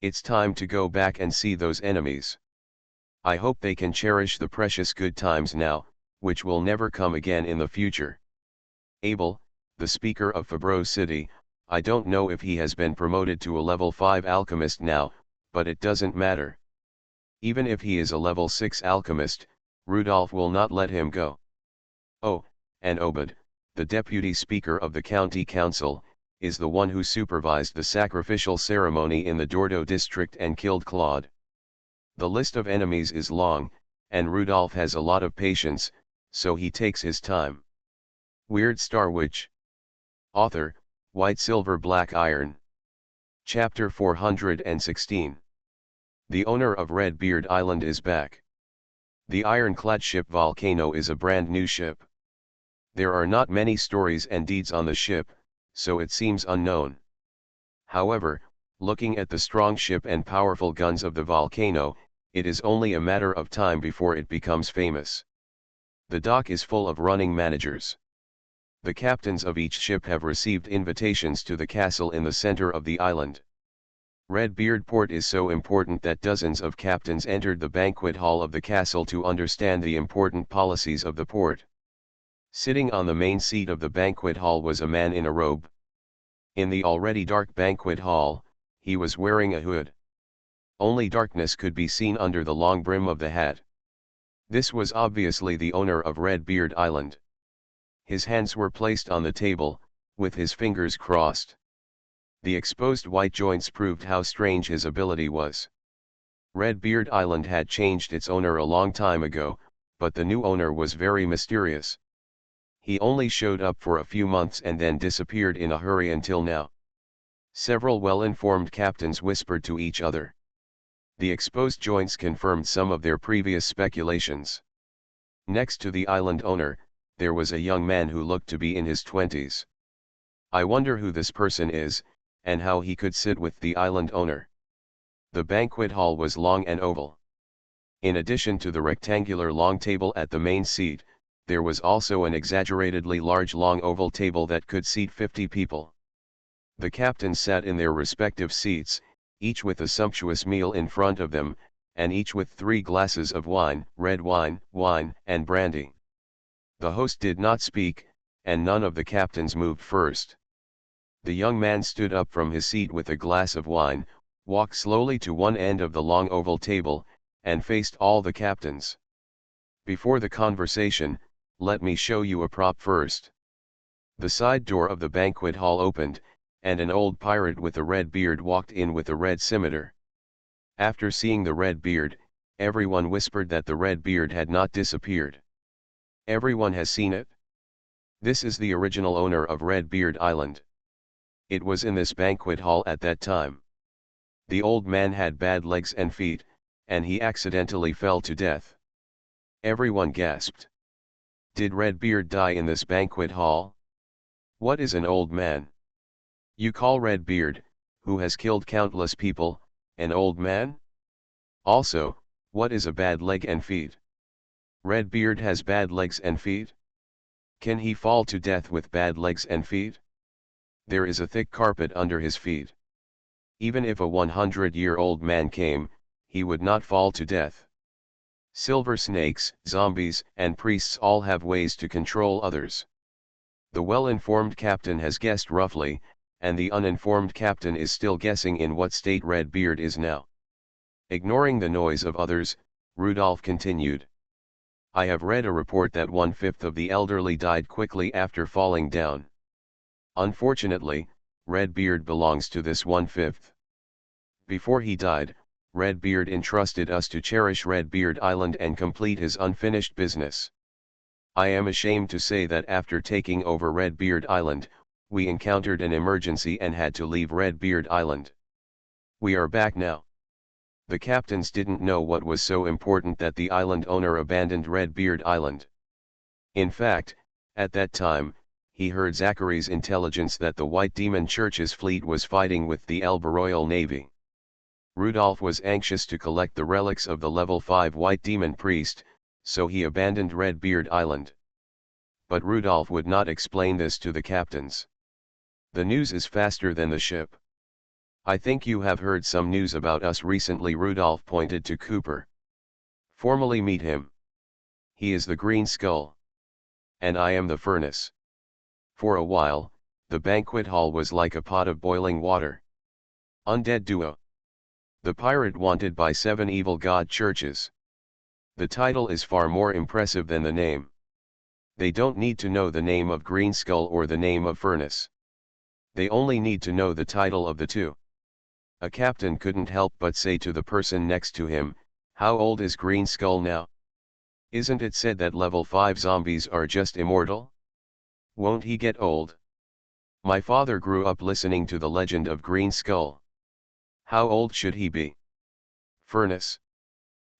It's time to go back and see those enemies. I hope they can cherish the precious good times now, which will never come again in the future. Abel, the speaker of Fabreau City, I don't know if he has been promoted to a level 5 alchemist now, but it doesn't matter. Even if he is a level 6 alchemist, Rudolph will not let him go. Oh, and Obed, the deputy speaker of the county council, is the one who supervised the sacrificial ceremony in the Dordo district and killed Claude. The list of enemies is long, and Rudolph has a lot of patience, so he takes his time. Weird Star Witch. Author, White Silver Black Iron. Chapter 416. The owner of Red Beard Island is back. The ironclad ship Volcano is a brand new ship. There are not many stories and deeds on the ship, so it seems unknown. However, looking at the strong ship and powerful guns of the Volcano, it is only a matter of time before it becomes famous. The dock is full of running managers. The captains of each ship have received invitations to the castle in the center of the island. Red Beard Port is so important that dozens of captains entered the banquet hall of the castle to understand the important policies of the port. Sitting on the main seat of the banquet hall was a man in a robe. In the already dark banquet hall, he was wearing a hood. Only darkness could be seen under the long brim of the hat. This was obviously the owner of Red Beard Island. His hands were placed on the table, with his fingers crossed. The exposed white joints proved how strange his ability was. Red Beard Island had changed its owner a long time ago, but the new owner was very mysterious. He only showed up for a few months and then disappeared in a hurry until now. Several well-informed captains whispered to each other. The exposed joints confirmed some of their previous speculations. Next to the island owner, there was a young man who looked to be in his 20s. I wonder who this person is, and how he could sit with the island owner. The banquet hall was long and oval. In addition to the rectangular long table at the main seat, there was also an exaggeratedly large long oval table that could seat 50 people. The captains sat in their respective seats, each with a sumptuous meal in front of them, and each with 3 glasses of wine, red wine, and brandy. The host did not speak, and none of the captains moved first. The young man stood up from his seat with a glass of wine, walked slowly to one end of the long oval table, and faced all the captains. Before the conversation, let me show you a prop first. The side door of the banquet hall opened, and an old pirate with a red beard walked in with a red scimitar. After seeing the red beard, everyone whispered that the red beard had not disappeared. Everyone has seen it. This is the original owner of Red Beard Island. It was in this banquet hall at that time. The old man had bad legs and feet, and he accidentally fell to death. Everyone gasped. Did Red Beard die in this banquet hall? What is an old man? You call Red Beard, who has killed countless people, an old man? Also, what is a bad leg and feet? Red Beard has bad legs and feet? Can he fall to death with bad legs and feet? There is a thick carpet under his feet. Even if a 100-year-old man came, he would not fall to death. Silver snakes, zombies, and priests all have ways to control others. The well-informed captain has guessed roughly, and the uninformed captain is still guessing in what state Red Beard is now. Ignoring the noise of others, Rudolph continued. I have read a report that 1/5 of the elderly died quickly after falling down. Unfortunately, Red Beard belongs to this 1/5. Before he died, Red Beard entrusted us to cherish Red Beard Island and complete his unfinished business. I am ashamed to say that after taking over Red Beard Island, we encountered an emergency and had to leave Red Beard Island. We are back now. The captains didn't know what was so important that the island owner abandoned Red Beard Island. In fact, at that time, he heard Zachary's intelligence that the White Demon Church's fleet was fighting with the Elba Royal Navy. Rudolph was anxious to collect the relics of the level 5 white demon priest, so he abandoned Redbeard Island. But Rudolph would not explain this to the captains. The news is faster than the ship. I think you have heard some news about us recently. Rudolph pointed to Cooper. Formally meet him. He is the Green Skull. And I am the Furnace. For a while, the banquet hall was like a pot of boiling water. Undead duo. The pirate wanted by 7 evil god churches. The title is far more impressive than the name. They don't need to know the name of Green Skull or the name of Furnace. They only need to know the title of the two. A captain couldn't help but say to the person next to him, "How old is Green Skull now? Isn't it said that level 5 zombies are just immortal? Won't he get old? My father grew up listening to the legend of Green Skull. How old should he be?" Furnace.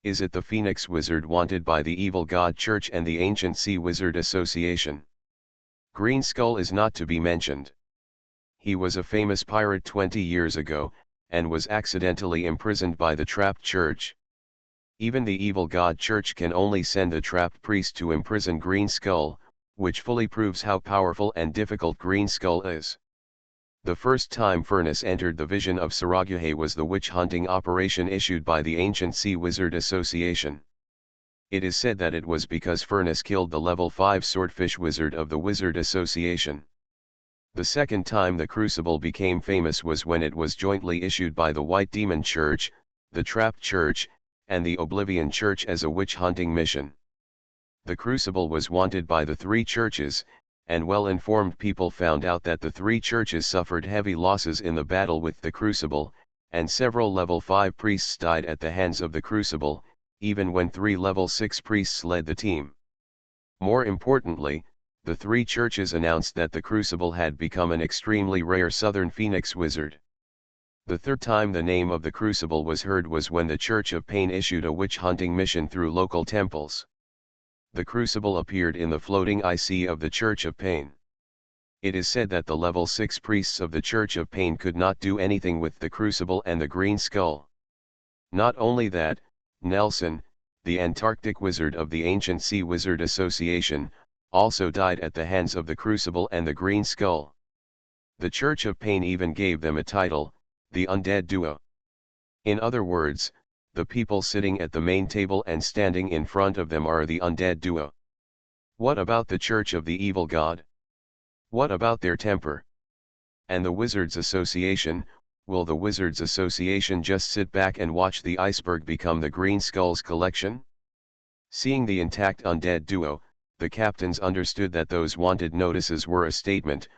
Is it the Phoenix Wizard wanted by the Evil God Church and the Ancient Sea Wizard Association? Green Skull is not to be mentioned. He was a famous pirate 20 years ago, and was accidentally imprisoned by the Trapped Church. Even the Evil God Church can only send the Trapped Priest to imprison Green Skull, which fully proves how powerful and difficult Green Skull is. The first time Furnace entered the vision of Saraguhe was the witch-hunting operation issued by the Ancient Sea Wizard Association. It is said that it was because Furnace killed the level 5 Swordfish Wizard of the Wizard Association. The second time the Crucible became famous was when it was jointly issued by the White Demon Church, the Trapped Church, and the Oblivion Church as a witch-hunting mission. The Crucible was wanted by the 3 churches, and well-informed people found out that the 3 churches suffered heavy losses in the battle with the Crucible, and several level 5 priests died at the hands of the Crucible, even when 3 level 6 priests led the team. More importantly, the 3 churches announced that the Crucible had become an extremely rare Southern Phoenix Wizard. The third time the name of the Crucible was heard was when the Church of Pain issued a witch-hunting mission through local temples. The Crucible appeared in the floating IC of the Church of Pain. It is said that the level 6 priests of the Church of Pain could not do anything with the Crucible and the Green Skull. Not only that, Nelson, the Antarctic Wizard of the Ancient Sea Wizard Association, also died at the hands of the Crucible and the Green Skull. The Church of Pain even gave them a title, the Undead Duo. In other words, the people sitting at the main table and standing in front of them are the Undead Duo. What about the Church of the Evil God? What about their temper? And the Wizards Association, will the Wizards Association just sit back and watch the iceberg become the Green Skull's collection? Seeing the intact Undead Duo, the captains understood that those wanted notices were a statement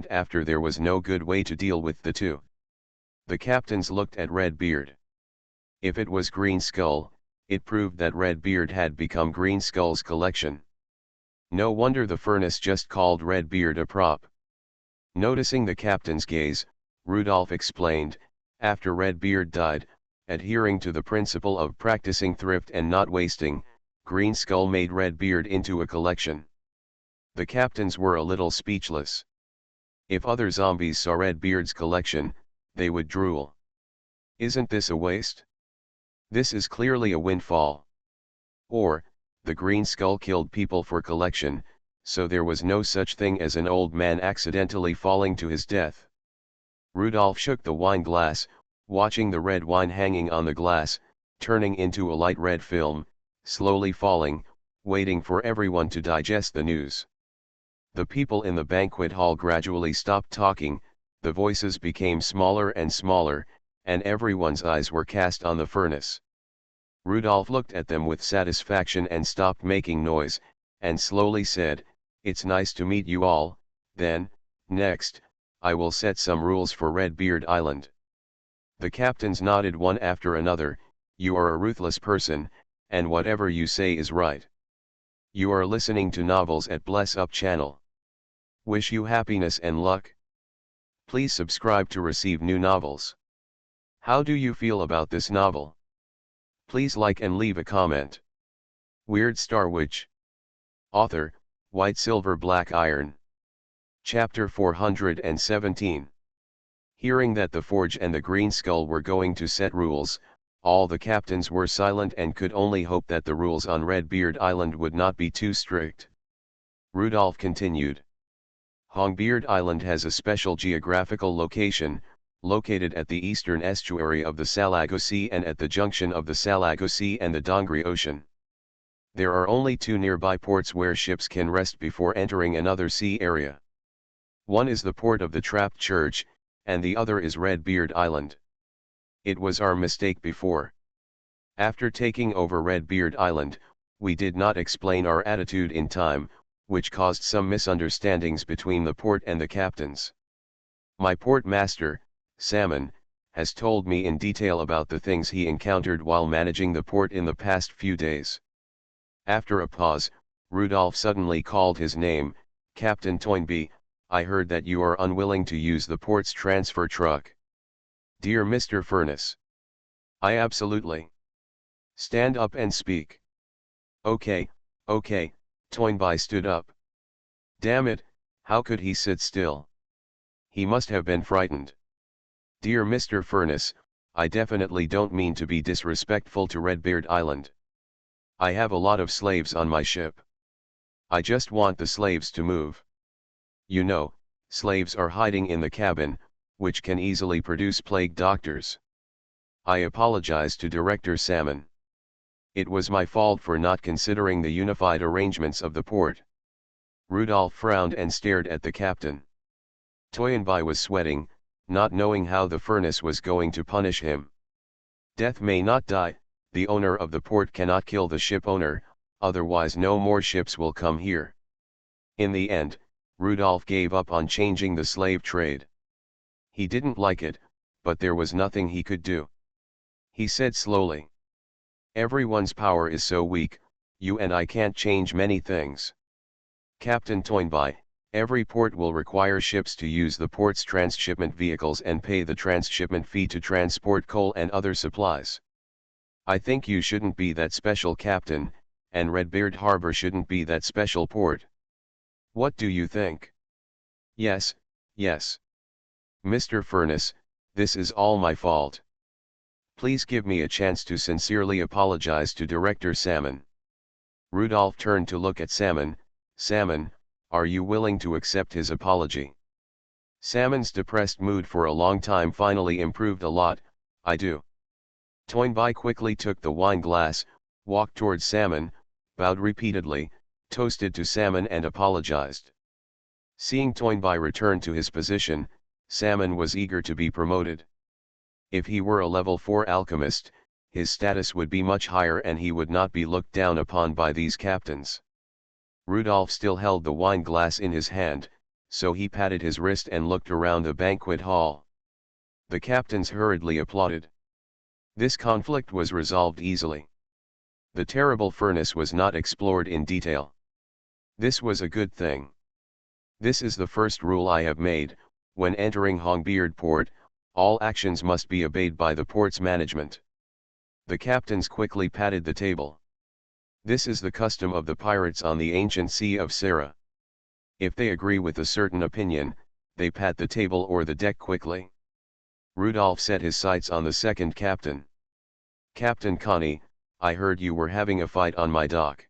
after there was no good way to deal with the two. The captains looked at Redbeard. If it was Green Skull, it proved that Redbeard had become Green Skull's collection. No wonder the Furnace just called Redbeard a prop. Noticing the captain's gaze, Rudolph explained, after Redbeard died, adhering to the principle of practicing thrift and not wasting, Green Skull made Redbeard into a collection. The captains were a little speechless. If other zombies saw Redbeard's collection, they would drool. Isn't this a waste? This is clearly a windfall. Or, the Green Skull killed people for collection, so there was no such thing as an old man accidentally falling to his death. Rudolph shook the wine glass, watching the red wine hanging on the glass, turning into a light red film, slowly falling, waiting for everyone to digest the news. The people in the banquet hall gradually stopped talking, the voices became smaller and smaller, and everyone's eyes were cast on the Furnace. Rudolph looked at them with satisfaction and stopped making noise, and slowly said, "It's nice to meet you all, then, next, I will set some rules for Redbeard Island." The captains nodded one after another. "You are a ruthless person, and whatever you say is right. You are listening to novels at Bless Up channel. Wish you happiness and luck. Please subscribe to receive new novels. How do you feel about this novel? Please like and leave a comment. Weird Star Witch. Author, White Silver Black Iron. Chapter 417. Hearing that the Forge and the Green Skull were going to set rules, all the captains were silent and could only hope that the rules on Redbeard Island would not be too strict. Rudolph continued. Hongbeard Island has a special geographical location, located at the eastern estuary of the Salago Sea and at the junction of the Salago Sea and the Dongri Ocean. There are only two nearby ports where ships can rest before entering another sea area. One is the port of the Trapped Church, and the other is Redbeard Island. It was our mistake before. After taking over Redbeard Island, we did not explain our attitude in time, which caused some misunderstandings between the port and the captains. My port master, Salmon, has told me in detail about the things he encountered while managing the port in the past few days. After a pause, Rudolph suddenly called his name. Captain Toynbee, I heard that you are unwilling to use the port's transfer truck. Dear Mr. Furness. I absolutely. Stand up and speak. Okay, Toynbee stood up. Damn it, how could he sit still? He must have been frightened. Dear Mr. Furness, I definitely don't mean to be disrespectful to Redbeard Island. I have a lot of slaves on my ship. I just want the slaves to move. You know, slaves are hiding in the cabin, which can easily produce plague doctors. I apologize to Director Salmon. It was my fault for not considering the unified arrangements of the port. Rudolph frowned and stared at the captain. Toynbee was sweating, not knowing how the Furnace was going to punish him. Death may not die, the owner of the port cannot kill the ship owner, otherwise no more ships will come here. In the end, Rudolph gave up on changing the slave trade. He didn't like it, but there was nothing he could do. He said slowly. Everyone's power is so weak, you and I can't change many things. Captain Toynbee, every port will require ships to use the port's transshipment vehicles and pay the transshipment fee to transport coal and other supplies. I think you shouldn't be that special captain, and Redbeard Harbor shouldn't be that special port. What do you think? Yes. Mr. Furness, this is all my fault. Please give me a chance to sincerely apologize to Director Salmon. Rudolph turned to look at Salmon. Salmon, are you willing to accept his apology? Salmon's depressed mood for a long time finally improved a lot. I do. Toynbee quickly took the wine glass, walked towards Salmon, bowed repeatedly, toasted to Salmon and apologized. Seeing Toynbee return to his position, Salmon was eager to be promoted. If he were a level 4 alchemist, his status would be much higher and he would not be looked down upon by these captains. Rudolph still held the wine glass in his hand, so he patted his wrist and looked around the banquet hall. The captains hurriedly applauded. This conflict was resolved easily. The terrible furnace was not explored in detail. This was a good thing. This is the first rule I have made: when entering Hongbeard Port, all actions must be obeyed by the port's management. The captains quickly patted the table. This is the custom of the pirates on the ancient Sea of Sarah. If they agree with a certain opinion, they pat the table or the deck quickly. Rudolph set his sights on the second captain. Captain Connie, I heard you were having a fight on my dock.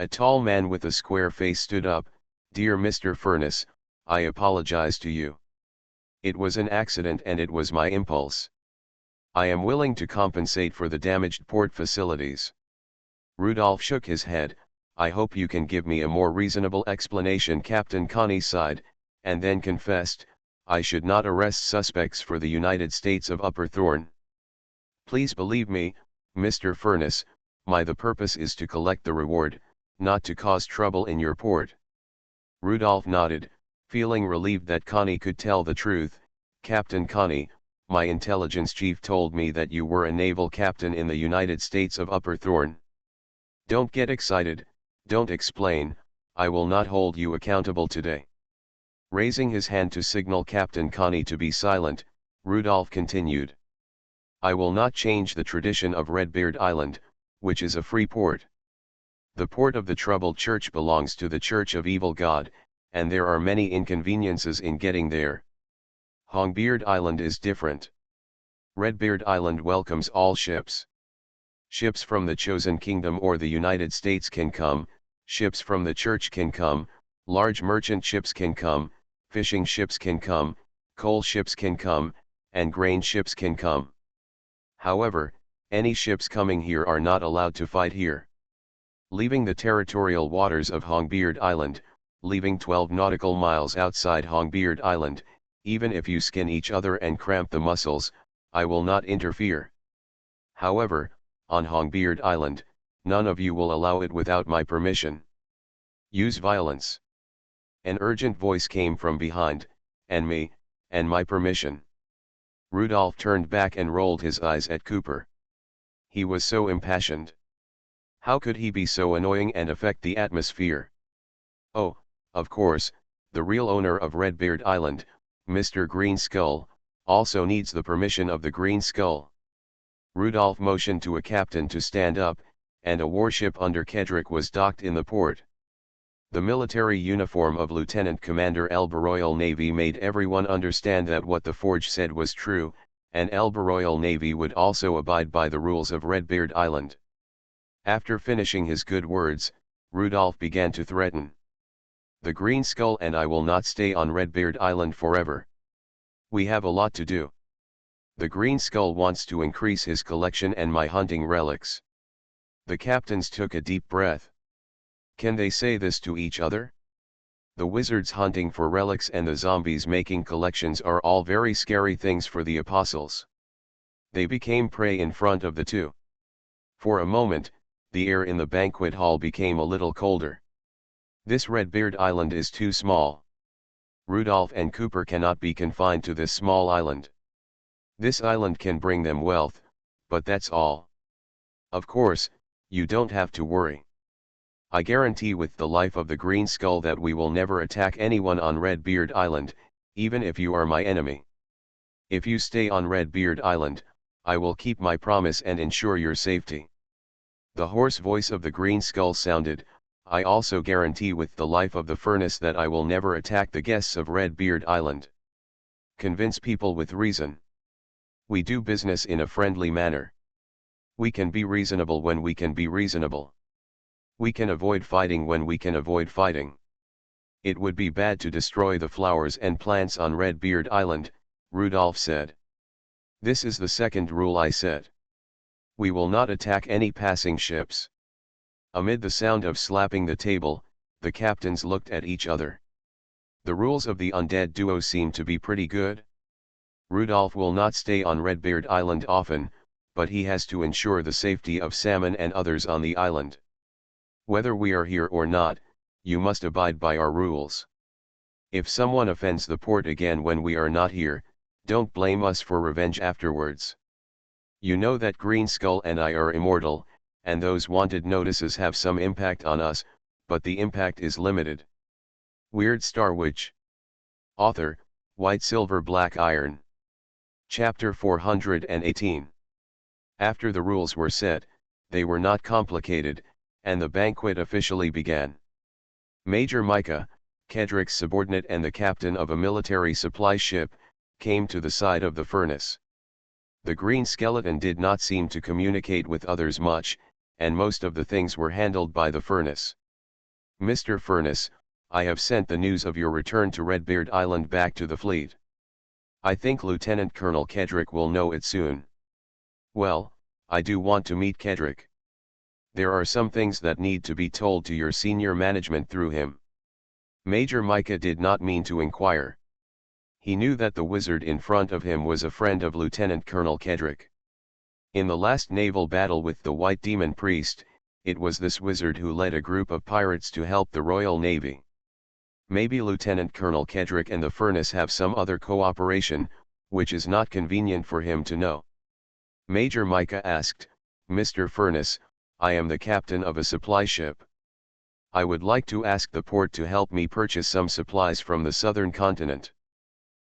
A tall man with a square face stood up. Dear Mr. Furness, I apologize to you. It was an accident and it was my impulse. I am willing to compensate for the damaged port facilities. Rudolph shook his head. I hope you can give me a more reasonable explanation. Captain Connie sighed, and then confessed, I should not arrest suspects for the United States of Upper Thorn. Please believe me, Mr. Furness, the purpose is to collect the reward, not to cause trouble in your port. Rudolph nodded, feeling relieved that Connie could tell the truth. Captain Connie, my intelligence chief told me that you were a naval captain in the United States of Upper Thorn. Don't get excited, don't explain, I will not hold you accountable today. Raising his hand to signal Captain Connie to be silent, Rudolph continued. I will not change the tradition of Redbeard Island, which is a free port. The port of the troubled church belongs to the Church of Evil God, and there are many inconveniences in getting there. Hongbeard Island is different. Redbeard Island welcomes all ships. Ships from the Chosen Kingdom or the United States can come, ships from the Church can come, large merchant ships can come, fishing ships can come, coal ships can come, and grain ships can come. However, any ships coming here are not allowed to fight here. Leaving the territorial waters of Hongbeard Island, leaving 12 nautical miles outside Hongbeard Island, even if you skin each other and cramp the muscles, I will not interfere. However, on Hongbeard Island, none of you will allow it without my permission. Use violence. An urgent voice came from behind, and my permission. Rudolph turned back and rolled his eyes at Cooper. He was so impassioned. How could he be so annoying and affect the atmosphere? Oh, of course, the real owner of Redbeard Island, Mr. Green Skull, also needs the permission of the Green Skull. Rudolph motioned to a captain to stand up, and a warship under Kedrick was docked in the port. The military uniform of Lieutenant Commander Elba Royal Navy made everyone understand that what the Forge said was true, and Elba Royal Navy would also abide by the rules of Redbeard Island. After finishing his good words, Rudolph began to threaten. The Green Skull and I will not stay on Redbeard Island forever. We have a lot to do. The Green Skull wants to increase his collection and my hunting relics. The captains took a deep breath. Can they say this to each other? The wizards hunting for relics and the zombies making collections are all very scary things for the apostles. They became prey in front of the two. For a moment, the air in the banquet hall became a little colder. This Redbeard Island is too small. Rudolph and Cooper cannot be confined to this small island. This island can bring them wealth, but that's all. Of course, you don't have to worry. I guarantee with the life of the Green Skull that we will never attack anyone on Redbeard Island, even if you are my enemy. If you stay on Redbeard Island, I will keep my promise and ensure your safety. The hoarse voice of the Green Skull sounded, I also guarantee with the life of the furnace that I will never attack the guests of Redbeard Island. Convince people with reason. We do business in a friendly manner. We can be reasonable when we can be reasonable. We can avoid fighting when we can avoid fighting. It would be bad to destroy the flowers and plants on Redbeard Island, Rudolph said. This is the second rule I set. We will not attack any passing ships. Amid the sound of slapping the table, the captains looked at each other. The rules of the undead duo seem to be pretty good. Rudolph will not stay on Redbeard Island often, but he has to ensure the safety of Salmon and others on the island. Whether we are here or not, you must abide by our rules. If someone offends the port again when we are not here, don't blame us for revenge afterwards. You know that Green Skull and I are immortal, and those wanted notices have some impact on us, but the impact is limited. Weird Star Witch. Author, White Silver Black Iron. Chapter 418. After the rules were set, they were not complicated, and the banquet officially began. Major Micah, Kedrick's subordinate and the captain of a military supply ship, came to the side of the furnace. The green skeleton did not seem to communicate with others much, and most of the things were handled by the furnace. Mr. Furnace, I have sent the news of your return to Redbeard Island back to the fleet. I think Lieutenant Colonel Kedrick will know it soon. Well, I do want to meet Kedrick. There are some things that need to be told to your senior management through him. Major Micah did not mean to inquire. He knew that the wizard in front of him was a friend of Lieutenant Colonel Kedrick. In the last naval battle with the White Demon Priest, it was this wizard who led a group of pirates to help the Royal Navy. Maybe Lieutenant Colonel Kedrick and the Furnace have some other cooperation, which is not convenient for him to know. Major Micah asked, Mr. Furnace, I am the captain of a supply ship. I would like to ask the port to help me purchase some supplies from the southern continent.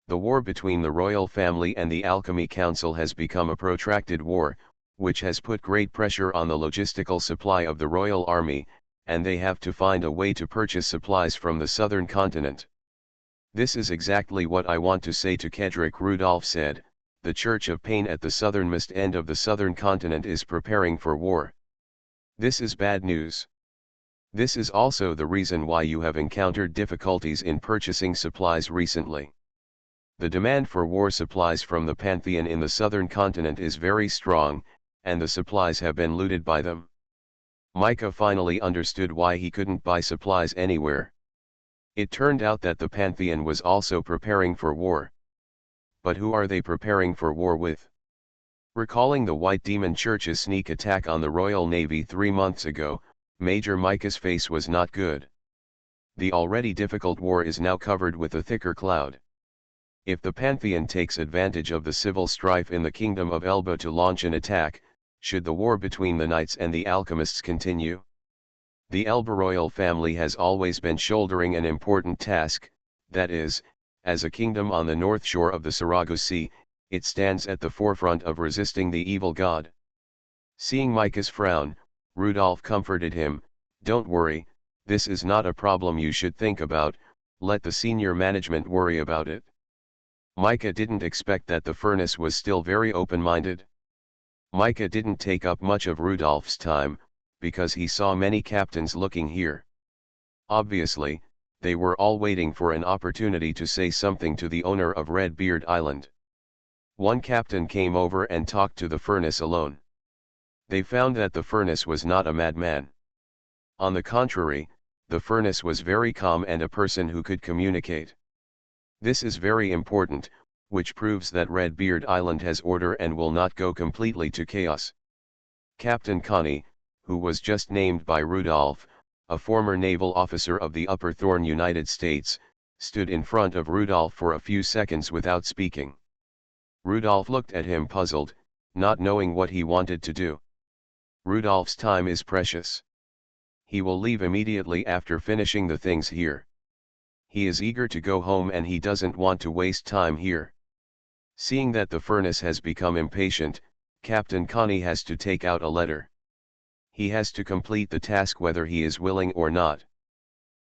The war between the royal family and the Alchemy Council has become a protracted war, which has put great pressure on the logistical supply of the royal army, and they have to find a way to purchase supplies from the southern continent. This is exactly what I want to say to Kedrick, Rudolf said. The Church of Pain at the southernmost end of the southern continent is preparing for war. This is bad news. This is also the reason why you have encountered difficulties in purchasing supplies recently. The demand for war supplies from the Pantheon in the southern continent is very strong, and the supplies have been looted by them. Micah finally understood why he couldn't buy supplies anywhere. It turned out that the Pantheon was also preparing for war. But who are they preparing for war with? Recalling the White Demon Church's sneak attack on the Royal Navy 3 months ago, Major Micah's face was not good. The already difficult war is now covered with a thicker cloud. If the Pantheon takes advantage of the civil strife in the Kingdom of Elba to launch an attack, should the war between the Knights and the Alchemists continue? The Elba royal family has always been shouldering an important task, that is, as a kingdom on the north shore of the Sarago Sea, it stands at the forefront of resisting the evil god. Seeing Micah's frown, Rudolf comforted him, "Don't worry, this is not a problem you should think about, let the senior management worry about it." Micah didn't expect that the furnace was still very open-minded. Micah didn't take up much of Rudolf's time, because he saw many captains looking here. Obviously, they were all waiting for an opportunity to say something to the owner of Redbeard Island. One captain came over and talked to the furnace alone. They found that the furnace was not a madman. On the contrary, the furnace was very calm and a person who could communicate. This is very important, which proves that Redbeard Island has order and will not go completely to chaos. Captain Connie, who was just named by Rudolf, a former naval officer of the Upper Thorn, United States, stood in front of Rudolf for a few seconds without speaking. Rudolf looked at him puzzled, not knowing what he wanted to do. Rudolf's time is precious. He will leave immediately after finishing the things here. He is eager to go home and he doesn't want to waste time here. Seeing that the furnace has become impatient, Captain Connie has to take out a letter. He has to complete the task whether he is willing or not.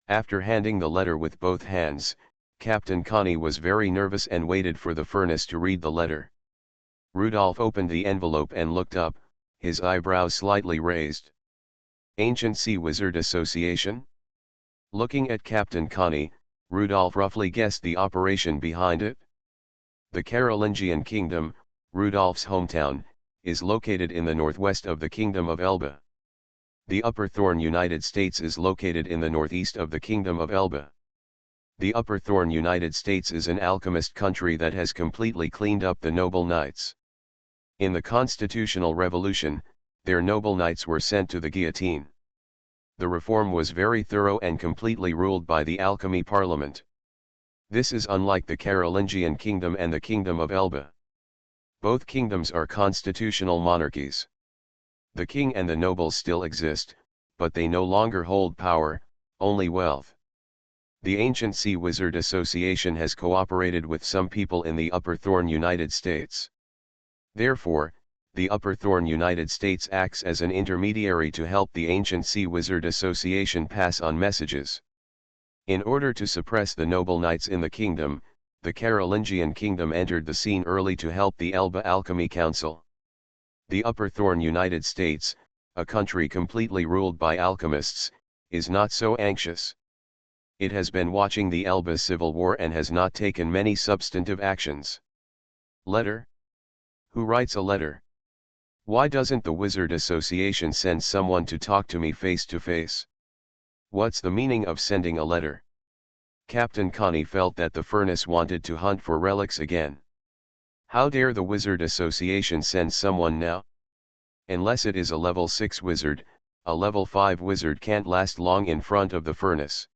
After handing the letter with both hands, Captain Connie was very nervous and waited for the furnace to read the letter. Rudolf opened the envelope and looked up, his eyebrows slightly raised. Ancient Sea Wizard Association? Looking at Captain Connie, Rudolf roughly guessed the operation behind it. The Carolingian Kingdom, Rudolf's hometown, is located in the northwest of the Kingdom of Elba. The Upper Thorn, United States is located in the northeast of the Kingdom of Elba. The Upper Thorn, United States is an alchemist country that has completely cleaned up the noble knights. In the Constitutional Revolution, their noble knights were sent to the guillotine. The reform was very thorough and completely ruled by the Alchemy Parliament. This is unlike the Carolingian Kingdom and the Kingdom of Elba. Both kingdoms are constitutional monarchies. The king and the nobles still exist, but they no longer hold power, only wealth. The Ancient Sea Wizard Association has cooperated with some people in the Upper Thorn, United States. Therefore, the Upper Thorn, United States acts as an intermediary to help the Ancient Sea Wizard Association pass on messages. In order to suppress the noble knights in the kingdom, the Carolingian Kingdom entered the scene early to help the Elba Alchemy Council. The Upper Thorn, United States, a country completely ruled by alchemists, is not so anxious. It has been watching the Elba Civil War and has not taken many substantive actions. Letter? Who writes a letter? Why doesn't the Wizard Association send someone to talk to me face to face? What's the meaning of sending a letter? Captain Connie felt that the furnace wanted to hunt for relics again. How dare the Wizard Association send someone now? Unless it is a level 6 wizard, a level 5 wizard can't last long in front of the furnace.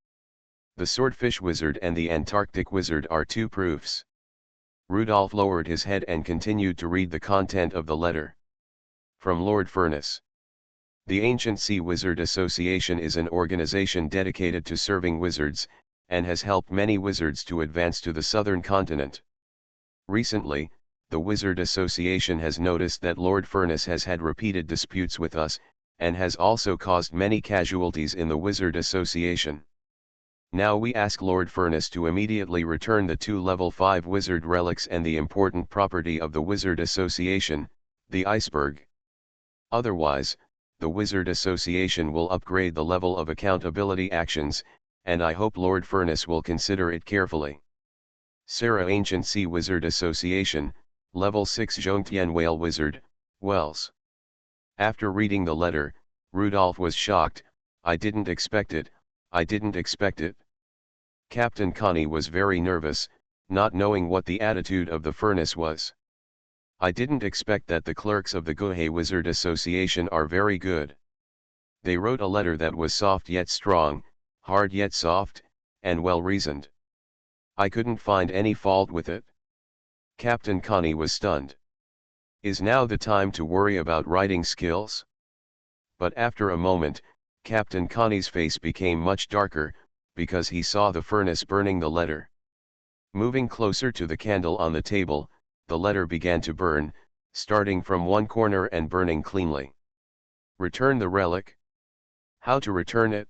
The Swordfish Wizard and the Antarctic Wizard are two proofs. Rudolf lowered his head and continued to read the content of the letter. From Lord Furnace. The Ancient Sea Wizard Association is an organization dedicated to serving wizards, and has helped many wizards to advance to the southern continent. Recently, the Wizard Association has noticed that Lord Furnace has had repeated disputes with us, and has also caused many casualties in the Wizard Association. Now we ask Lord Furness to immediately return the 2 level 5 wizard relics and the important property of the Wizard Association, the iceberg. Otherwise, the Wizard Association will upgrade the level of accountability actions, and I hope Lord Furness will consider it carefully. Sarah Ancient Sea Wizard Association, Level 6 Zhongtian Whale Wizard, Wells. After reading the letter, Rudolph was shocked. I didn't expect it, I didn't expect it. Captain Connie was very nervous, not knowing what the attitude of the Furness was. I didn't expect that the clerks of the Guhe Wizard Association are very good. They wrote a letter that was soft yet strong, hard yet soft, and well reasoned. I couldn't find any fault with it. Captain Connie was stunned. Is now the time to worry about writing skills? But after a moment, Captain Connie's face became much darker, because he saw the Furness burning the letter. Moving closer to the candle on the table, the letter began to burn, starting from one corner and burning cleanly. Return the relic? How to return it?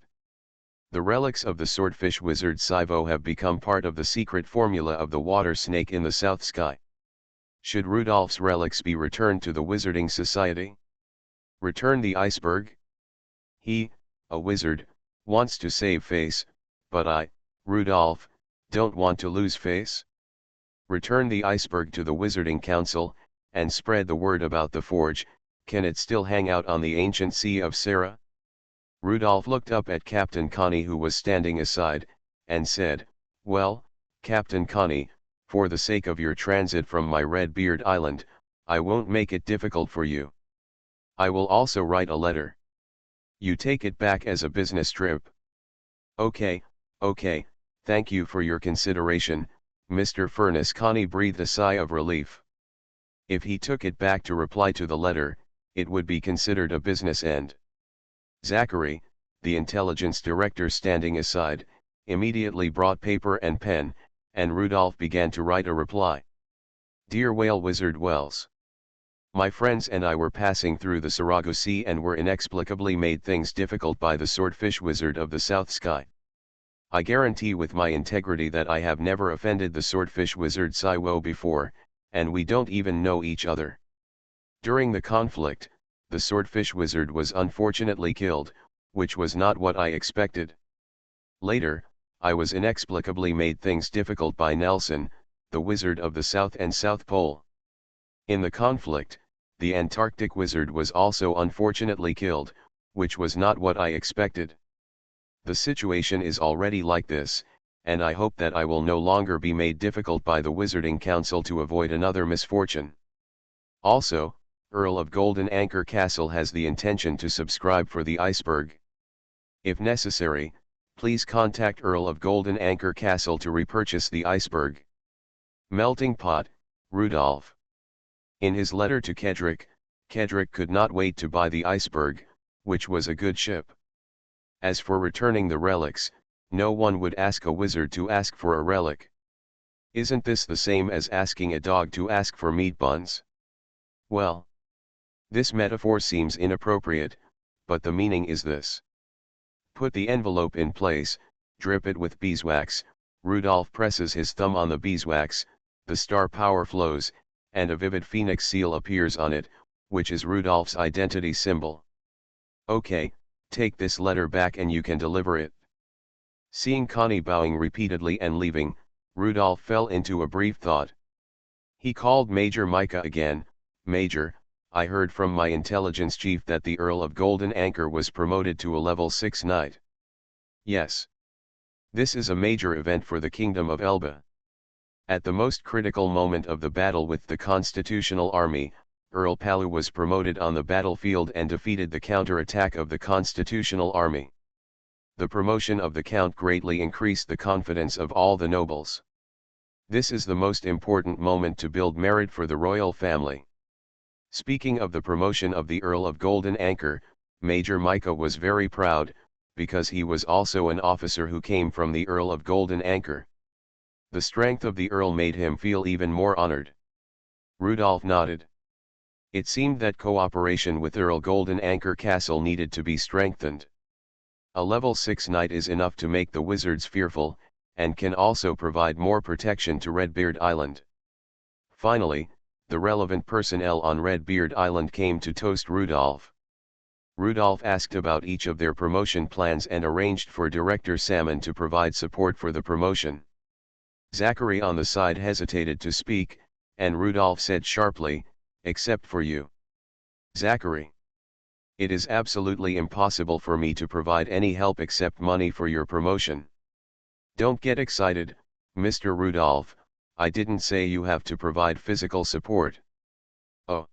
The relics of the swordfish wizard Saivo have become part of the secret formula of the water snake in the south sky. Should Rudolph's relics be returned to the Wizarding Society? Return the iceberg? He, a wizard, wants to save face, but I, Rudolph, don't want to lose face. Return the iceberg to the Wizarding Council, and spread the word about the forge. Can it still hang out on the ancient sea of Sarah? Rudolph looked up at Captain Connie, who was standing aside, and said, "Well, Captain Connie, for the sake of your transit from my Redbeard Island, I won't make it difficult for you. I will also write a letter. You take it back as a business trip." Okay, thank you for your consideration, Mr. Furness. Connie breathed a sigh of relief. If he took it back to reply to the letter, it would be considered a business end. Zachary, the intelligence director standing aside, immediately brought paper and pen, and Rudolph began to write a reply. Dear Whale Wizard Wells. My friends and I were passing through the Sarago Sea and were inexplicably made things difficult by the swordfish wizard of the South Sky. I guarantee with my integrity that I have never offended the swordfish wizard Saiwo before, and we don't even know each other. During the conflict, the swordfish wizard was unfortunately killed, which was not what I expected. Later, I was inexplicably made things difficult by Nelson, the wizard of the South and South Pole. In the conflict, the Antarctic wizard was also unfortunately killed, which was not what I expected. The situation is already like this, and I hope that I will no longer be made difficult by the Wizarding Council to avoid another misfortune. Also, Earl of Golden Anchor Castle has the intention to subscribe for the iceberg. If necessary, please contact Earl of Golden Anchor Castle to repurchase the iceberg. Melting Pot, Rudolph. In his letter to Kedrick, Kedrick could not wait to buy the iceberg, which was a good ship. As for returning the relics, no one would ask a wizard to ask for a relic. Isn't this the same as asking a dog to ask for meat buns? Well, this metaphor seems inappropriate, but the meaning is this. Put the envelope in place, drip it with beeswax. Rudolph presses his thumb on the beeswax, the star power flows, and a vivid phoenix seal appears on it, which is Rudolph's identity symbol. Okay, take this letter back and you can deliver it. Seeing Connie bowing repeatedly and leaving, Rudolph fell into a brief thought. He called Major Micah again. Major, I heard from my intelligence chief that the Earl of Golden Anchor was promoted to a level 6 knight. Yes. This is a major event for the Kingdom of Elba. At the most critical moment of the battle with the Constitutional Army, Earl Palu was promoted on the battlefield and defeated the counter-attack of the Constitutional Army. The promotion of the Count greatly increased the confidence of all the nobles. This is the most important moment to build merit for the royal family. Speaking of the promotion of the Earl of Golden Anchor, Major Micah was very proud, because he was also an officer who came from the Earl of Golden Anchor. The strength of the Earl made him feel even more honored. Rudolph nodded. It seemed that cooperation with Earl Golden Anchor Castle needed to be strengthened. A level 6 knight is enough to make the wizards fearful, and can also provide more protection to Redbeard Island. Finally, the relevant personnel on Redbeard Island came to toast Rudolph. Rudolph asked about each of their promotion plans and arranged for Director Salmon to provide support for the promotion. Zachary on the side hesitated to speak, and Rudolph said sharply, "Except for you, Zachary. It is absolutely impossible for me to provide any help except money for your promotion." "Don't get excited, Mr. Rudolph, I didn't say you have to provide physical support." "Oh.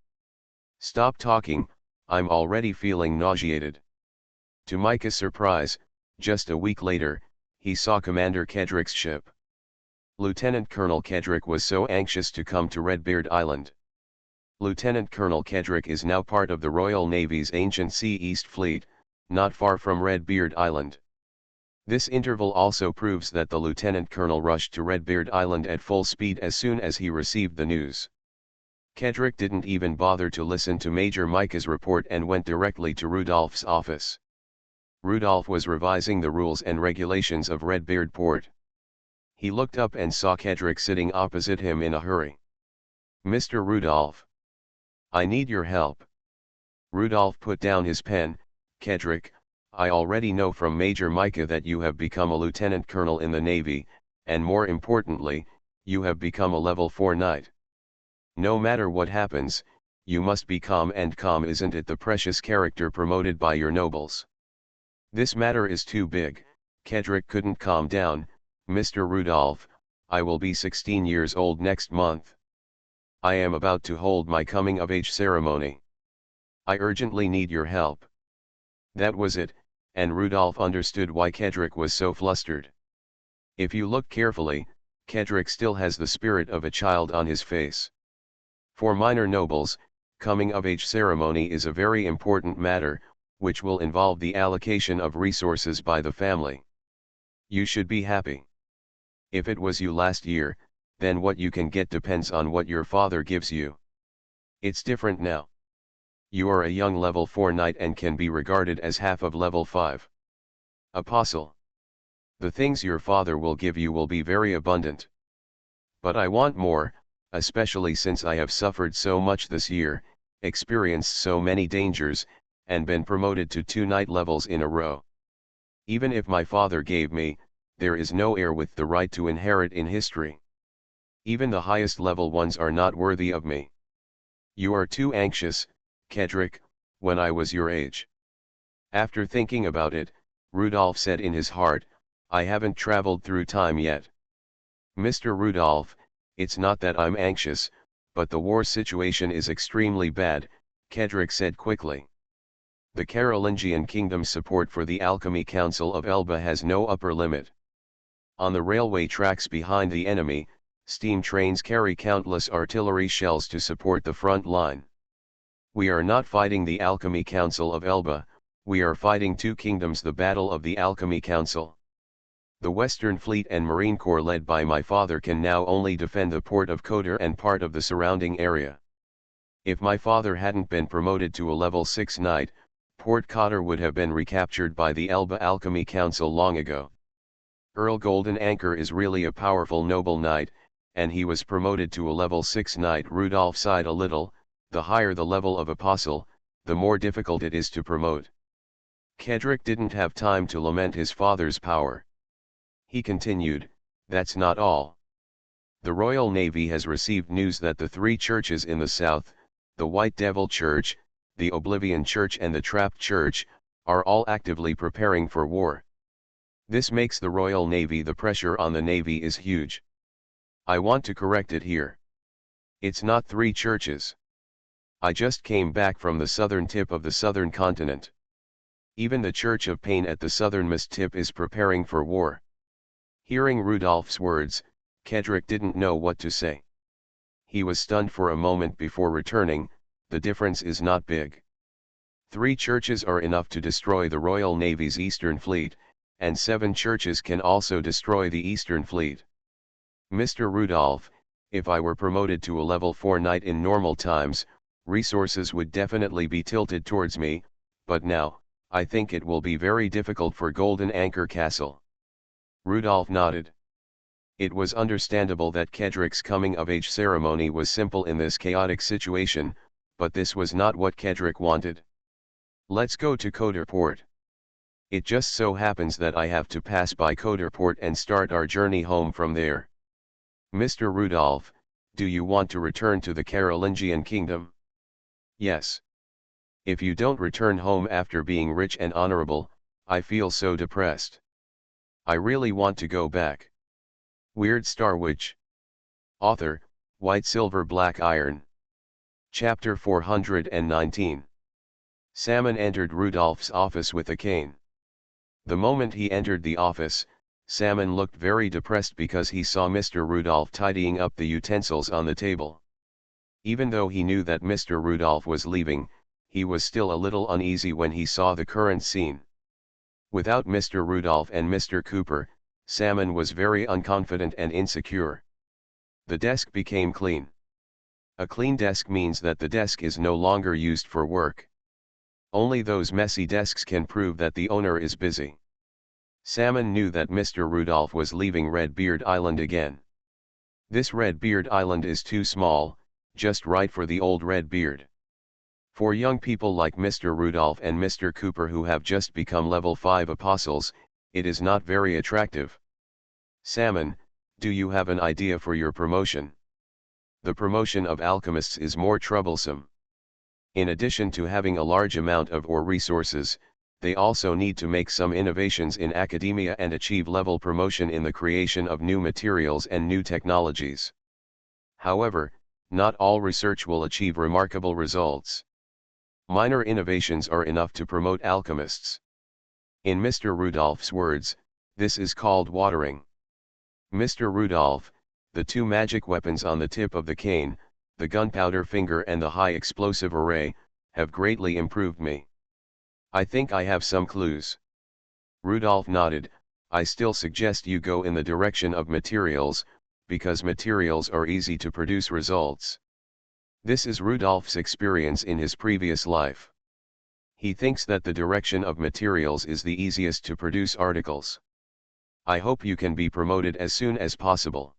Stop talking, I'm already feeling nauseated." To Micah's surprise, just a week later, he saw Commander Kedrick's ship. Lieutenant Colonel Kedrick was so anxious to come to Redbeard Island. Lieutenant Colonel Kedrick is now part of the Royal Navy's Ancient Sea East Fleet, not far from Redbeard Island. This interval also proves that the Lieutenant Colonel rushed to Redbeard Island at full speed as soon as he received the news. Kedrick didn't even bother to listen to Major Micah's report and went directly to Rudolph's office. Rudolph was revising the rules and regulations of Redbeard Port. He looked up and saw Kedrick sitting opposite him in a hurry. "Mr. Rudolph, I need your help." Rudolph put down his pen. "Kedrick, I already know from Major Micah that you have become a lieutenant colonel in the Navy, and more importantly, you have become a level 4 knight. No matter what happens, you must be calm, and calm isn't it the precious character promoted by your nobles? This matter is too big." Kedrick couldn't calm down. "Mr. Rudolph, I will be 16 years old next month. I am about to hold my coming-of-age ceremony. I urgently need your help." That was it, and Rudolph understood why Kedrick was so flustered. If you look carefully, Kedrick still has the spirit of a child on his face. For minor nobles, coming-of-age ceremony is a very important matter, which will involve the allocation of resources by the family. You should be happy. If it was you last year, then what you can get depends on what your father gives you. It's different now. You are a young level 4 knight and can be regarded as half of level 5 apostle. The things your father will give you will be very abundant. But I want more, especially since I have suffered so much this year, experienced so many dangers, and been promoted to 2 knight levels in a row. Even if my father gave me, there is no heir with the right to inherit in history. Even the highest level ones are not worthy of me. You are too anxious, Kedrick, when I was your age." After thinking about it, Rudolph said in his heart, "I haven't traveled through time yet." "Mr. Rudolph, it's not that I'm anxious, but the war situation is extremely bad," Kedrick said quickly. "The Carolingian kingdom's support for the Alchemy Council of Elba has no upper limit. On the railway tracks behind the enemy, steam trains carry countless artillery shells to support the front line. We are not fighting the Alchemy Council of Elba, we are fighting 2 kingdoms, the Battle of the Alchemy Council. The Western Fleet and Marine Corps led by my father can now only defend the port of Kotor and part of the surrounding area. If my father hadn't been promoted to a level 6 knight, Port Kotor would have been recaptured by the Elba Alchemy Council long ago. Earl Golden Anchor is really a powerful noble knight, and he was promoted to a level 6 knight." Rudolph sighed a little. The higher the level of apostle, the more difficult it is to promote. Kedrick didn't have time to lament his father's power. He continued, "That's not all. The Royal Navy has received news that the 3 churches in the south, the White Devil Church, the Oblivion Church and the Trapped Church, are all actively preparing for war. This makes the Royal Navy, the pressure on the Navy is huge. I want to correct it here. It's not 3 churches. I just came back from the southern tip of the southern continent. Even the Church of Pain at the southernmost tip is preparing for war." Hearing Rudolph's words, Kedrick didn't know what to say. He was stunned for a moment before returning, "The difference is not big. 3 churches are enough to destroy the Royal Navy's Eastern Fleet, and 7 churches can also destroy the Eastern Fleet. Mr. Rudolph, if I were promoted to a level 4 knight in normal times, resources would definitely be tilted towards me, but now, I think it will be very difficult for Golden Anchor Castle. Rudolph nodded. It was understandable that Kedrick's coming-of-age ceremony was simple in this chaotic situation, but this was not what Kedrick wanted. Let's go to Coderport. It just so happens that I have to pass by Coderport and start our journey home from there. Mr. Rudolph, do you want to return to the Carolingian kingdom? Yes. If you don't return home after being rich and honorable, I feel so depressed. I really want to go back. Weird Star Witch. Author, White Silver Black Iron. Chapter 419. Salmon entered Rudolph's office with a cane. The moment he entered the office, Salmon looked very depressed because he saw Mr. Rudolph tidying up the utensils on the table. Even though he knew that Mr. Rudolph was leaving, he was still a little uneasy when he saw the current scene. Without Mr. Rudolph and Mr. Cooper, Salmon was very unconfident and insecure. The desk became clean. A clean desk means that the desk is no longer used for work. Only those messy desks can prove that the owner is busy. Salmon knew that Mr. Rudolph was leaving Redbeard Island again. This Redbeard Island is too small, just right for the old Redbeard. For young people like Mr. Rudolph and Mr. Cooper who have just become level 5 apostles, it is not very attractive. Salmon, do you have an idea for your promotion? The promotion of alchemists is more troublesome. In addition to having a large amount of ore resources, they also need to make some innovations in academia and achieve level promotion in the creation of new materials and new technologies. However, not all research will achieve remarkable results. Minor innovations are enough to promote alchemists. In Mr. Rudolph's words, this is called watering. Mr. Rudolph, the two magic weapons on the tip of the cane, the gunpowder finger and the high explosive array, have greatly improved me. I think I have some clues. Rudolph nodded. I still suggest you go in the direction of materials, because materials are easy to produce results. This is Rudolph's experience in his previous life. He thinks that the direction of materials is the easiest to produce articles. I hope you can be promoted as soon as possible.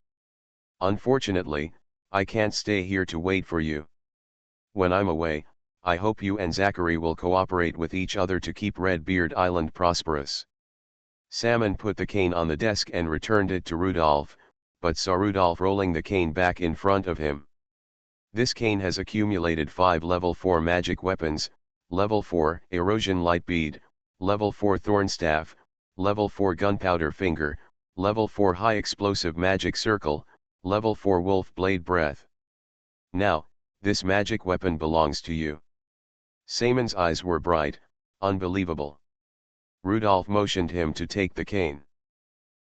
Unfortunately, I can't stay here to wait for you. When I'm away, I hope you and Zachary will cooperate with each other to keep Redbeard Island prosperous. Salmon put the cane on the desk and returned it to Rudolph, but saw Rudolph rolling the cane back in front of him. This cane has accumulated 5 level 4 magic weapons, level 4 erosion light bead, level 4 thorn staff, level 4 gunpowder finger, level 4 high explosive magic circle, level 4 wolf blade breath. Now, this magic weapon belongs to you. Salmon's eyes were bright, unbelievable. Rudolph motioned him to take the cane.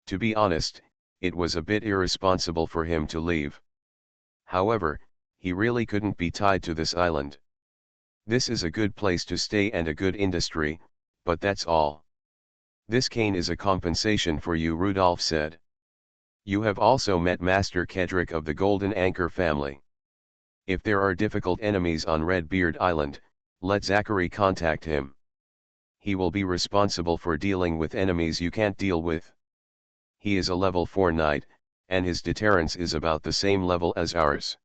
To be honest, it was a bit irresponsible for him to leave. However, he really couldn't be tied to this island. This is a good place to stay and a good industry, but that's all. This cane is a compensation for you, Rudolph said. You have also met Master Kedrick of the Golden Anchor family. If there are difficult enemies on Redbeard Island, let Zachary contact him. He will be responsible for dealing with enemies you can't deal with. He is a level 4 knight, and his deterrence is about the same level as ours.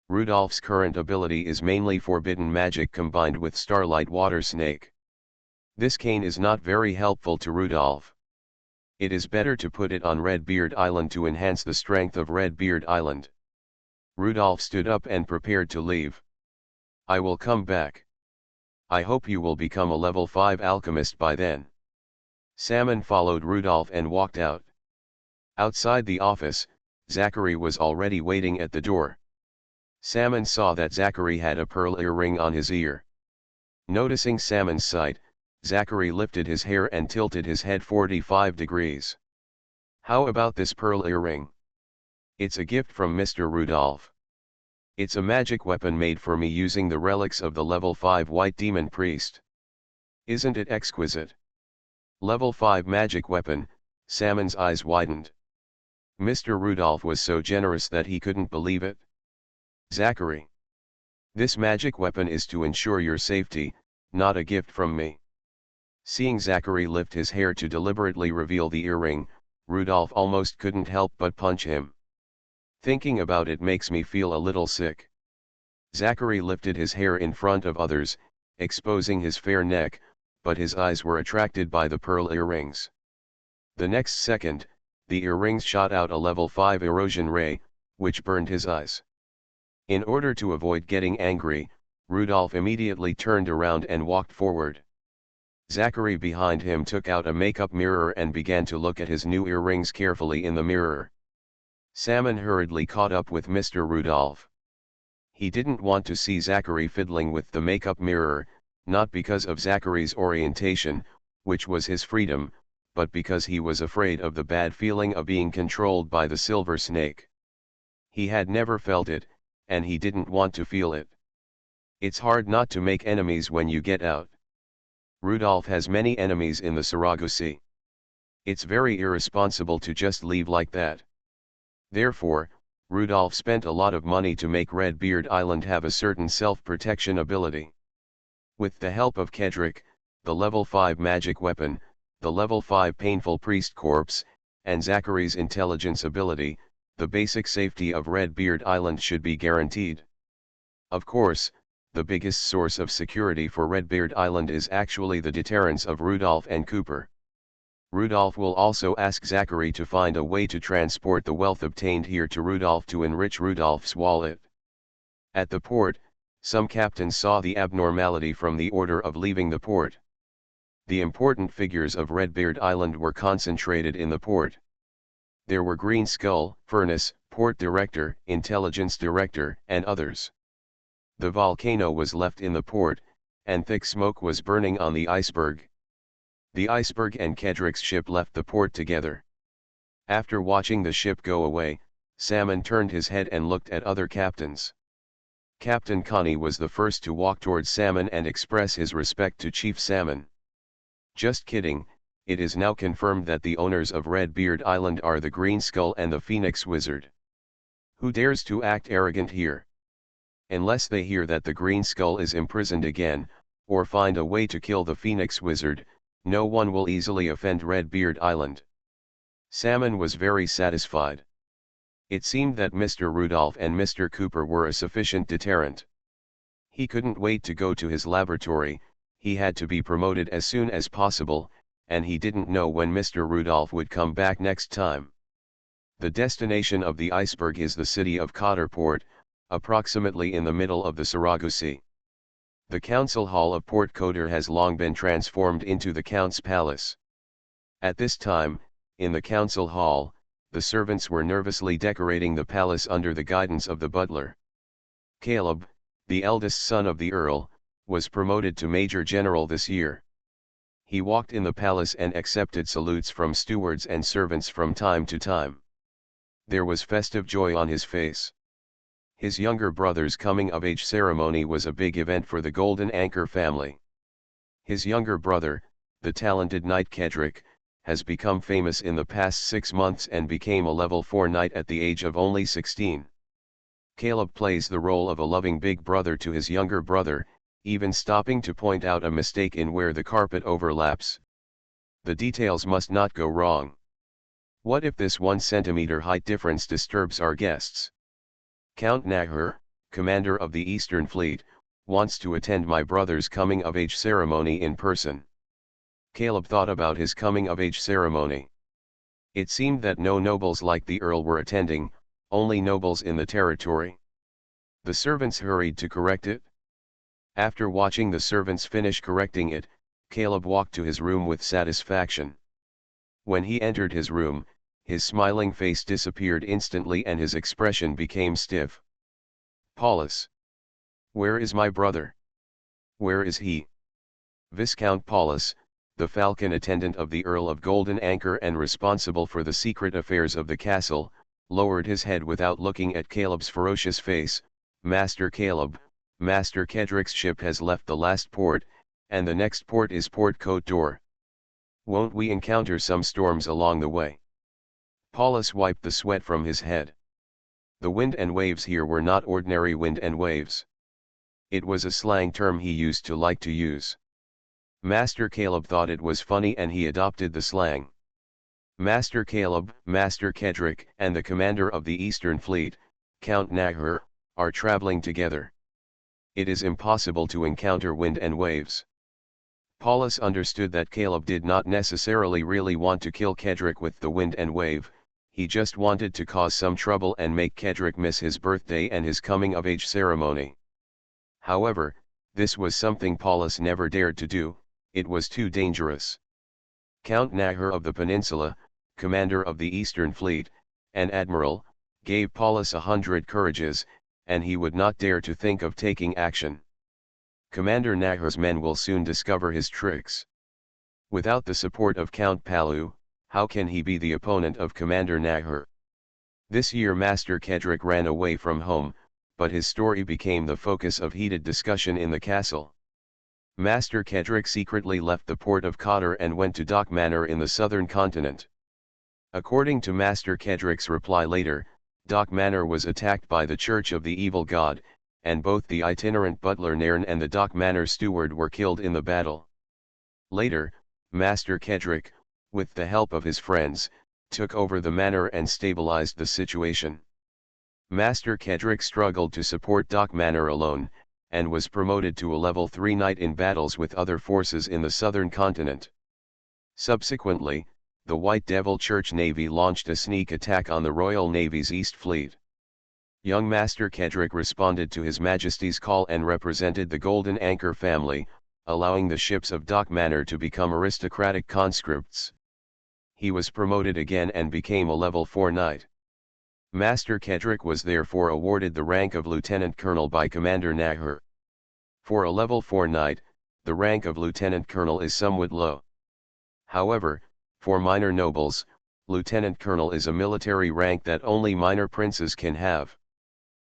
Rudolph's current ability is mainly forbidden magic combined with starlight water snake. This cane is not very helpful to Rudolph. It is better to put it on Redbeard Island to enhance the strength of Redbeard Island. Rudolph stood up and prepared to leave. I will come back. I hope you will become a level 5 alchemist by then. Salmon followed Rudolph and walked out. Outside the office, Zachary was already waiting at the door. Salmon saw that Zachary had a pearl earring on his ear. Noticing Salmon's sight, Zachary lifted his hair and tilted his head 45 degrees. How about this pearl earring? It's a gift from Mr. Rudolph. It's a magic weapon made for me using the relics of the level 5 white demon priest. Isn't it exquisite? Level 5 magic weapon, Salmon's eyes widened. Mr. Rudolph was so generous that he couldn't believe it. Zachary. This magic weapon is to ensure your safety, not a gift from me. Seeing Zachary lift his hair to deliberately reveal the earring, Rudolph almost couldn't help but punch him. Thinking about it makes me feel a little sick. Zachary lifted his hair in front of others, exposing his fair neck, but his eyes were attracted by the pearl earrings. The next second, the earrings shot out a level 5 erosion ray, which burned his eyes. In order to avoid getting angry, Rudolph immediately turned around and walked forward. Zachary behind him took out a makeup mirror and began to look at his new earrings carefully in the mirror. Salmon hurriedly caught up with Mr. Rudolph. He didn't want to see Zachary fiddling with the makeup mirror, not because of Zachary's orientation, which was his freedom, but because he was afraid of the bad feeling of being controlled by the silver snake. He had never felt it, and he didn't want to feel it. It's hard not to make enemies when you get out. Rudolph has many enemies in the Saragosi. It's very irresponsible to just leave like that. Therefore, Rudolph spent a lot of money to make Redbeard Island have a certain self-protection ability. With the help of Kedrick, the level 5 magic weapon, the level 5 painful priest corpse, and Zachary's intelligence ability, the basic safety of Redbeard Island should be guaranteed. Of course, the biggest source of security for Redbeard Island is actually the deterrence of Rudolph and Cooper. Rudolph will also ask Zachary to find a way to transport the wealth obtained here to Rudolph to enrich Rudolph's wallet. At the port, some captains saw the abnormality from the order of leaving the port. The important figures of Redbeard Island were concentrated in the port. There were Green Skull, Furnace, Port Director, Intelligence Director, and others. The volcano was left in the port, and thick smoke was burning on the iceberg. The iceberg and Kedrick's ship left the port together. After watching the ship go away, Salmon turned his head and looked at other captains. Captain Connie was the first to walk towards Salmon and express his respect to Chief Salmon. Just kidding, it is now confirmed that the owners of Redbeard Island are the Green Skull and the Phoenix Wizard. Who dares to act arrogant here? Unless they hear that the Green Skull is imprisoned again, or find a way to kill the Phoenix Wizard, no one will easily offend Redbeard Island. Salmon was very satisfied. It seemed that Mr. Rudolph and Mr. Cooper were a sufficient deterrent. He couldn't wait to go to his laboratory, he had to be promoted as soon as possible, and he didn't know when Mr. Rudolph would come back next time. The destination of the iceberg is the city of Cotterport, approximately in the middle of the Saragosi. The council hall of Port Coder has long been transformed into the Count's Palace. At this time, in the council hall, the servants were nervously decorating the palace under the guidance of the butler. Caleb, the eldest son of the Earl, was promoted to Major General this year. He walked in the palace and accepted salutes from stewards and servants from time to time. There was festive joy on his face. His younger brother's coming-of-age ceremony was a big event for the Golden Anchor family. His younger brother, the talented knight Kedrick, has become famous in the past 6 months and became a level 4 knight at the age of only 16. Caleb plays the role of a loving big brother to his younger brother, even stopping to point out a mistake in where the carpet overlaps. The details must not go wrong. What if this 1 centimeter height difference disturbs our guests? Count Nahur, commander of the Eastern Fleet, wants to attend my brother's coming-of-age ceremony in person. Caleb thought about his coming-of-age ceremony. It seemed that no nobles like the Earl were attending, only nobles in the territory. The servants hurried to correct it. After watching the servants finish correcting it, Caleb walked to his room with satisfaction. When he entered his room, his smiling face disappeared instantly and his expression became stiff. Paulus. Where is my brother? Where is he? Viscount Paulus, the falcon attendant of the Earl of Golden Anchor and responsible for the secret affairs of the castle, lowered his head without looking at Caleb's ferocious face. Master Caleb, Master Kedrick's ship has left the last port, and the next port is Port Cote d'Or. Won't we encounter some storms along the way? Paulus wiped the sweat from his head. The wind and waves here were not ordinary wind and waves. It was a slang term he used to use. Master Caleb thought it was funny and he adopted the slang. Master Caleb, Master Kedrick, and the commander of the Eastern Fleet, Count Nahur, are traveling together. It is impossible to encounter wind and waves. Paulus understood that Caleb did not necessarily really want to kill Kedrick with the wind and wave, he just wanted to cause some trouble and make Kedrick miss his birthday and his coming-of-age ceremony. However, this was something Paulus never dared to do, it was too dangerous. Count Nahur of the Peninsula, commander of the Eastern Fleet, and admiral, gave Paulus 100 courages, and he would not dare to think of taking action. Commander Nahur's men will soon discover his tricks. Without the support of Count Palu, how can he be the opponent of Commander Nahur? This year Master Kedrick ran away from home, but his story became the focus of heated discussion in the castle. Master Kedrick secretly left the port of Cotter and went to Dock Manor in the southern continent. According to Master Kedrick's reply later, Dock Manor was attacked by the Church of the Evil God, and both the itinerant butler Nairn and the Dock Manor steward were killed in the battle. Later, Master Kedrick, with the help of his friends, took over the manor and stabilized the situation. Master Kedrick struggled to support Dock Manor alone, and was promoted to a level 3 knight in battles with other forces in the southern continent. Subsequently, the White Devil Church Navy launched a sneak attack on the Royal Navy's East Fleet. Young Master Kedrick responded to His Majesty's call and represented the Golden Anchor family, allowing the ships of Dock Manor to become aristocratic conscripts. He was promoted again and became a level 4 knight. Master Kedrick was therefore awarded the rank of Lieutenant Colonel by Commander Nahur. For a level 4 knight, the rank of Lieutenant Colonel is somewhat low. However, for minor nobles, Lieutenant Colonel is a military rank that only minor princes can have.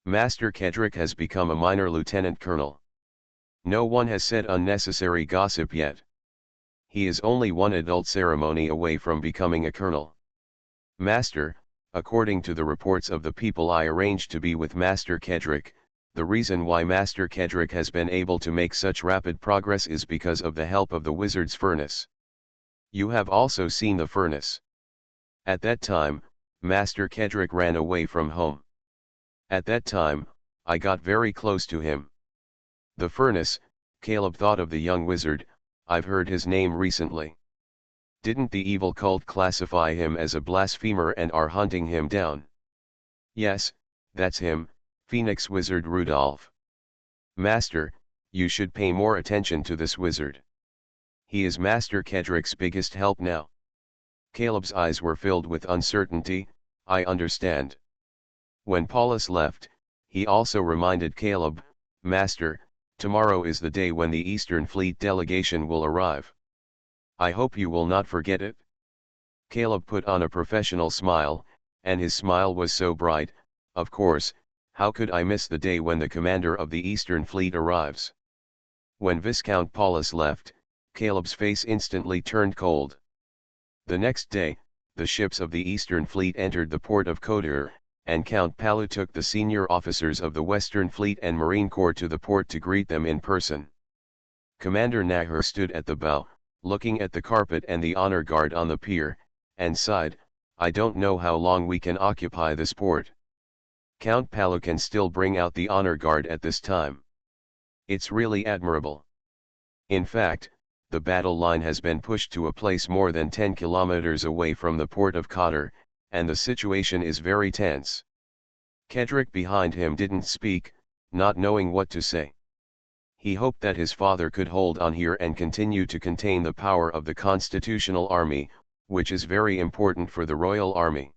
Master Kedrick has become a minor Lieutenant Colonel. No one has said unnecessary gossip yet. He is only one adult ceremony away from becoming a colonel. Master, according to the reports of the people I arranged to be with Master Kedrick, the reason why Master Kedrick has been able to make such rapid progress is because of the help of the wizard's furnace. You have also seen the furnace. At that time, Master Kedrick ran away from home. At that time, I got very close to him. The furnace, Caleb thought of the young wizard, I've heard his name recently. Didn't the evil cult classify him as a blasphemer and are hunting him down? Yes, that's him, Phoenix Wizard Rudolph. Master, you should pay more attention to this wizard. He is Master Kedrick's biggest help now. Caleb's eyes were filled with uncertainty, I understand. When Paulus left, he also reminded Caleb, Master, tomorrow is the day when the Eastern Fleet delegation will arrive. I hope you will not forget it. Caleb put on a professional smile, and his smile was so bright, of course, how could I miss the day when the commander of the Eastern Fleet arrives? When Viscount Paulus left, Caleb's face instantly turned cold. The next day, the ships of the Eastern Fleet entered the port of Kodur, and Count Palu took the senior officers of the Western Fleet and Marine Corps to the port to greet them in person. Commander Nahur stood at the bow, looking at the carpet and the honor guard on the pier, and sighed, I don't know how long we can occupy this port. Count Palu can still bring out the honor guard at this time. It's really admirable. In fact, the battle line has been pushed to a place more than 10 kilometers away from the port of Cotter, and the situation is very tense. Kedrick behind him didn't speak, not knowing what to say. He hoped that his father could hold on here and continue to contain the power of the Constitutional Army, which is very important for the Royal Army.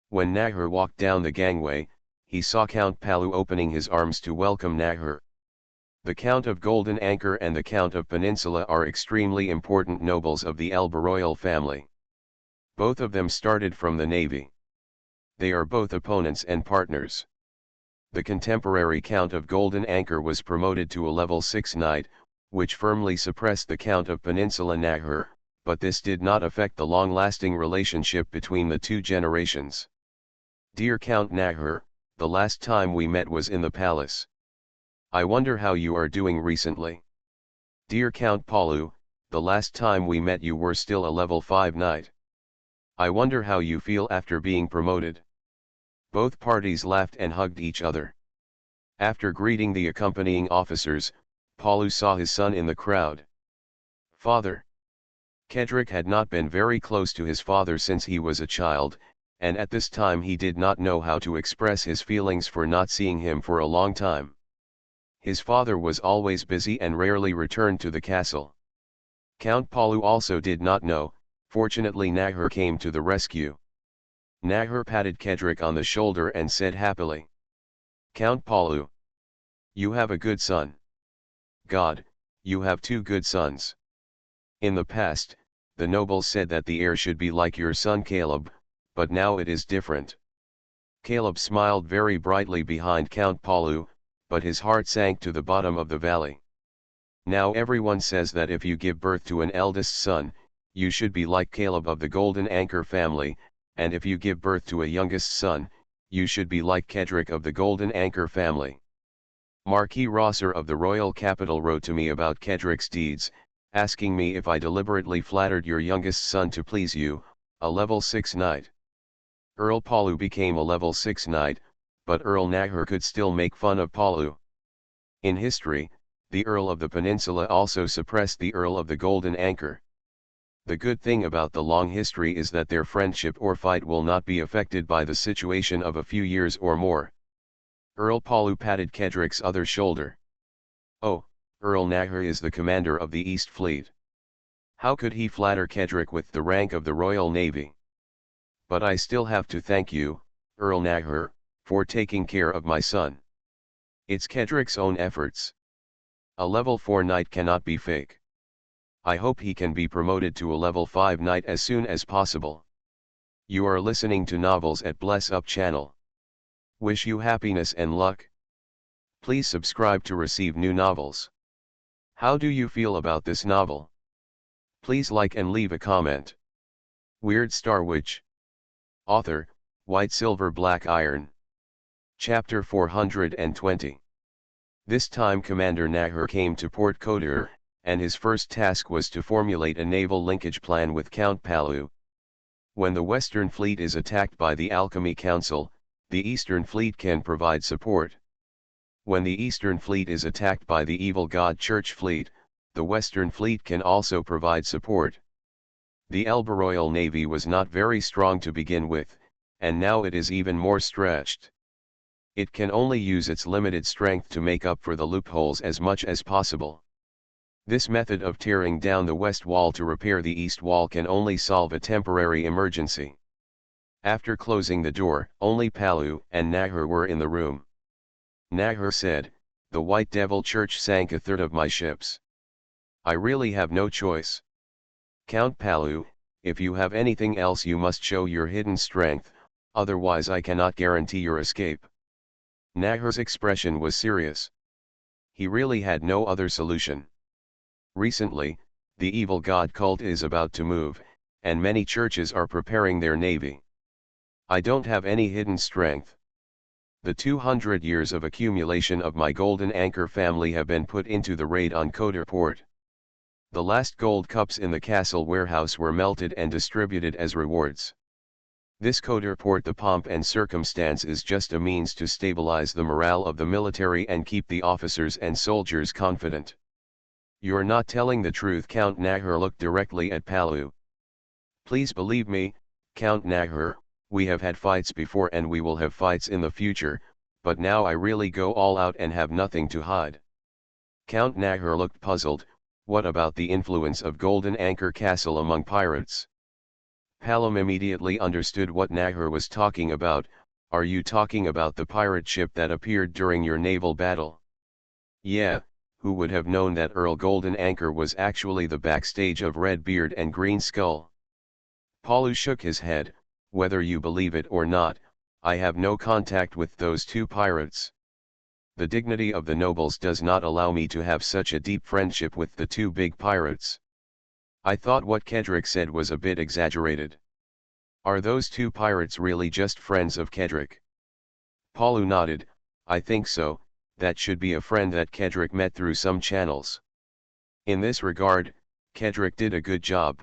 When Nahur walked down the gangway, he saw Count Palu opening his arms to welcome Nahur. The Count of Golden Anchor and the Count of Peninsula are extremely important nobles of the Elba royal family. Both of them started from the navy. They are both opponents and partners. The contemporary Count of Golden Anchor was promoted to a level 6 knight, which firmly suppressed the Count of Peninsula Nahur, but this did not affect the long-lasting relationship between the two generations. Dear Count Nahur, the last time we met was in the palace. I wonder how you are doing recently. Dear Count Palu, the last time we met you were still a level 5 knight. I wonder how you feel after being promoted. Both parties laughed and hugged each other. After greeting the accompanying officers, Palu saw his son in the crowd. Father. Kedrick had not been very close to his father since he was a child, and at this time he did not know how to express his feelings for not seeing him for a long time. His father was always busy and rarely returned to the castle. Count Palu also did not know. Fortunately Nahur came to the rescue. Nahur patted Kedrick on the shoulder and said happily, "Count Palu, you have a good son. God, you have 2 good sons. In the past, the nobles said that the heir should be like your son Caleb, but now it is different." Caleb smiled very brightly behind Count Palu, but his heart sank to the bottom of the valley. Now everyone says that if you give birth to an eldest son, you should be like Caleb of the Golden Anchor family, and if you give birth to a youngest son, you should be like Kedrick of the Golden Anchor family. Marquis Rosser of the royal capital wrote to me about Kedrick's deeds, asking me if I deliberately flattered your youngest son to please you, a level 6 knight. Earl Palu became a level 6 knight, but Earl Nahur could still make fun of Palu. In history, the Earl of the Peninsula also suppressed the Earl of the Golden Anchor. The good thing about the long history is that their friendship or fight will not be affected by the situation of a few years or more. Earl Palu patted Kedrick's other shoulder. "Oh, Earl Nahur is the commander of the East Fleet. How could he flatter Kedrick with the rank of the Royal Navy? But I still have to thank you, Earl Nahur, for taking care of my son. It's Kedrick's own efforts. A level 4 knight cannot be fake. I hope he can be promoted to a level 5 knight as soon as possible." You are listening to Novels at Bless Up channel. Wish you happiness and luck. Please subscribe to receive new novels. How do you feel about this novel? Please like and leave a comment. Weird Star Witch. Author, White Silver Black Iron. Chapter 420. This time Commander Nahur came to Port Kodur, and his first task was to formulate a naval linkage plan with Count Palu. When the Western Fleet is attacked by the Alchemy Council, the Eastern Fleet can provide support. When the Eastern Fleet is attacked by the Evil God Church Fleet, the Western Fleet can also provide support. The Elba Royal Navy was not very strong to begin with, and now it is even more stretched. It can only use its limited strength to make up for the loopholes as much as possible. This method of tearing down the west wall to repair the east wall can only solve a temporary emergency. After closing the door, only Palu and Nahur were in the room. Nahur said, "The White Devil Church sank a third of my ships. I really have no choice. Count Palu, if you have anything else you must show your hidden strength, otherwise I cannot guarantee your escape." Nahur's expression was serious. He really had no other solution. Recently, the evil god cult is about to move, and many churches are preparing their navy. I don't have any hidden strength. The 200 years of accumulation of my Golden Anchor family have been put into the raid on Kodur Port. The last gold cups in the castle warehouse were melted and distributed as rewards. This Kodur Port, the pomp and circumstance, is just a means to stabilize the morale of the military and keep the officers and soldiers confident. You're not telling the truth. Count Nahur looked directly at Palu. Please believe me, Count Nahur, we have had fights before and we will have fights in the future, but now I really go all out and have nothing to hide. Count Nahur looked puzzled. What about the influence of Golden Anchor Castle among pirates? Palu immediately understood what Nahur was talking about. Are you talking about the pirate ship that appeared during your naval battle? Yeah, who would have known that Earl Golden Anchor was actually the backstage of Red Beard and Green Skull? Palu shook his head. Whether you believe it or not, I have no contact with those 2 pirates. The dignity of the nobles does not allow me to have such a deep friendship with the 2 big pirates. I thought what Kedrick said was a bit exaggerated. Are those 2 pirates really just friends of Kedrick? Palu nodded. I think so. That should be a friend that Kedrick met through some channels. In this regard, Kedrick did a good job.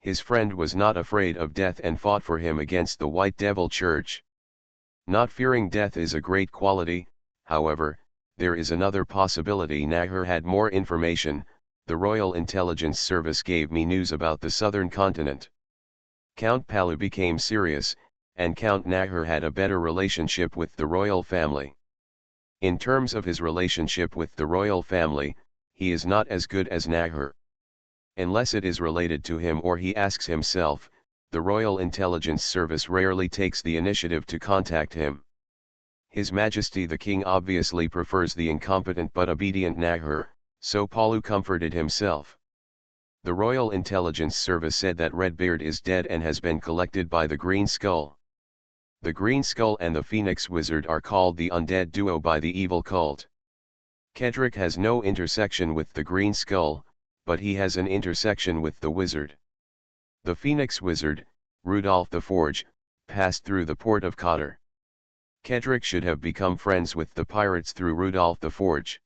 His friend was not afraid of death and fought for him against the White Devil Church. Not fearing death is a great quality. However, there is another possibility. Nahor had more information. The Royal Intelligence Service gave me news about the southern continent. Count Palu became serious, and Count Nahor had a better relationship with the royal family. In terms of his relationship with the royal family, he is not as good as Nahor. Unless it is related to him or he asks himself, the Royal Intelligence Service rarely takes the initiative to contact him. His Majesty the King obviously prefers the incompetent but obedient Nahor, so Palu comforted himself. The Royal Intelligence Service said that Redbeard is dead and has been collected by the Green Skull. The Green Skull and the Phoenix Wizard are called the Undead Duo by the evil cult. Kedrick has no intersection with the Green Skull, but he has an intersection with the Wizard. The Phoenix Wizard, Rudolph the Forge, passed through the port of Cotter. Kedrick should have become friends with the pirates through Rudolph the Forge.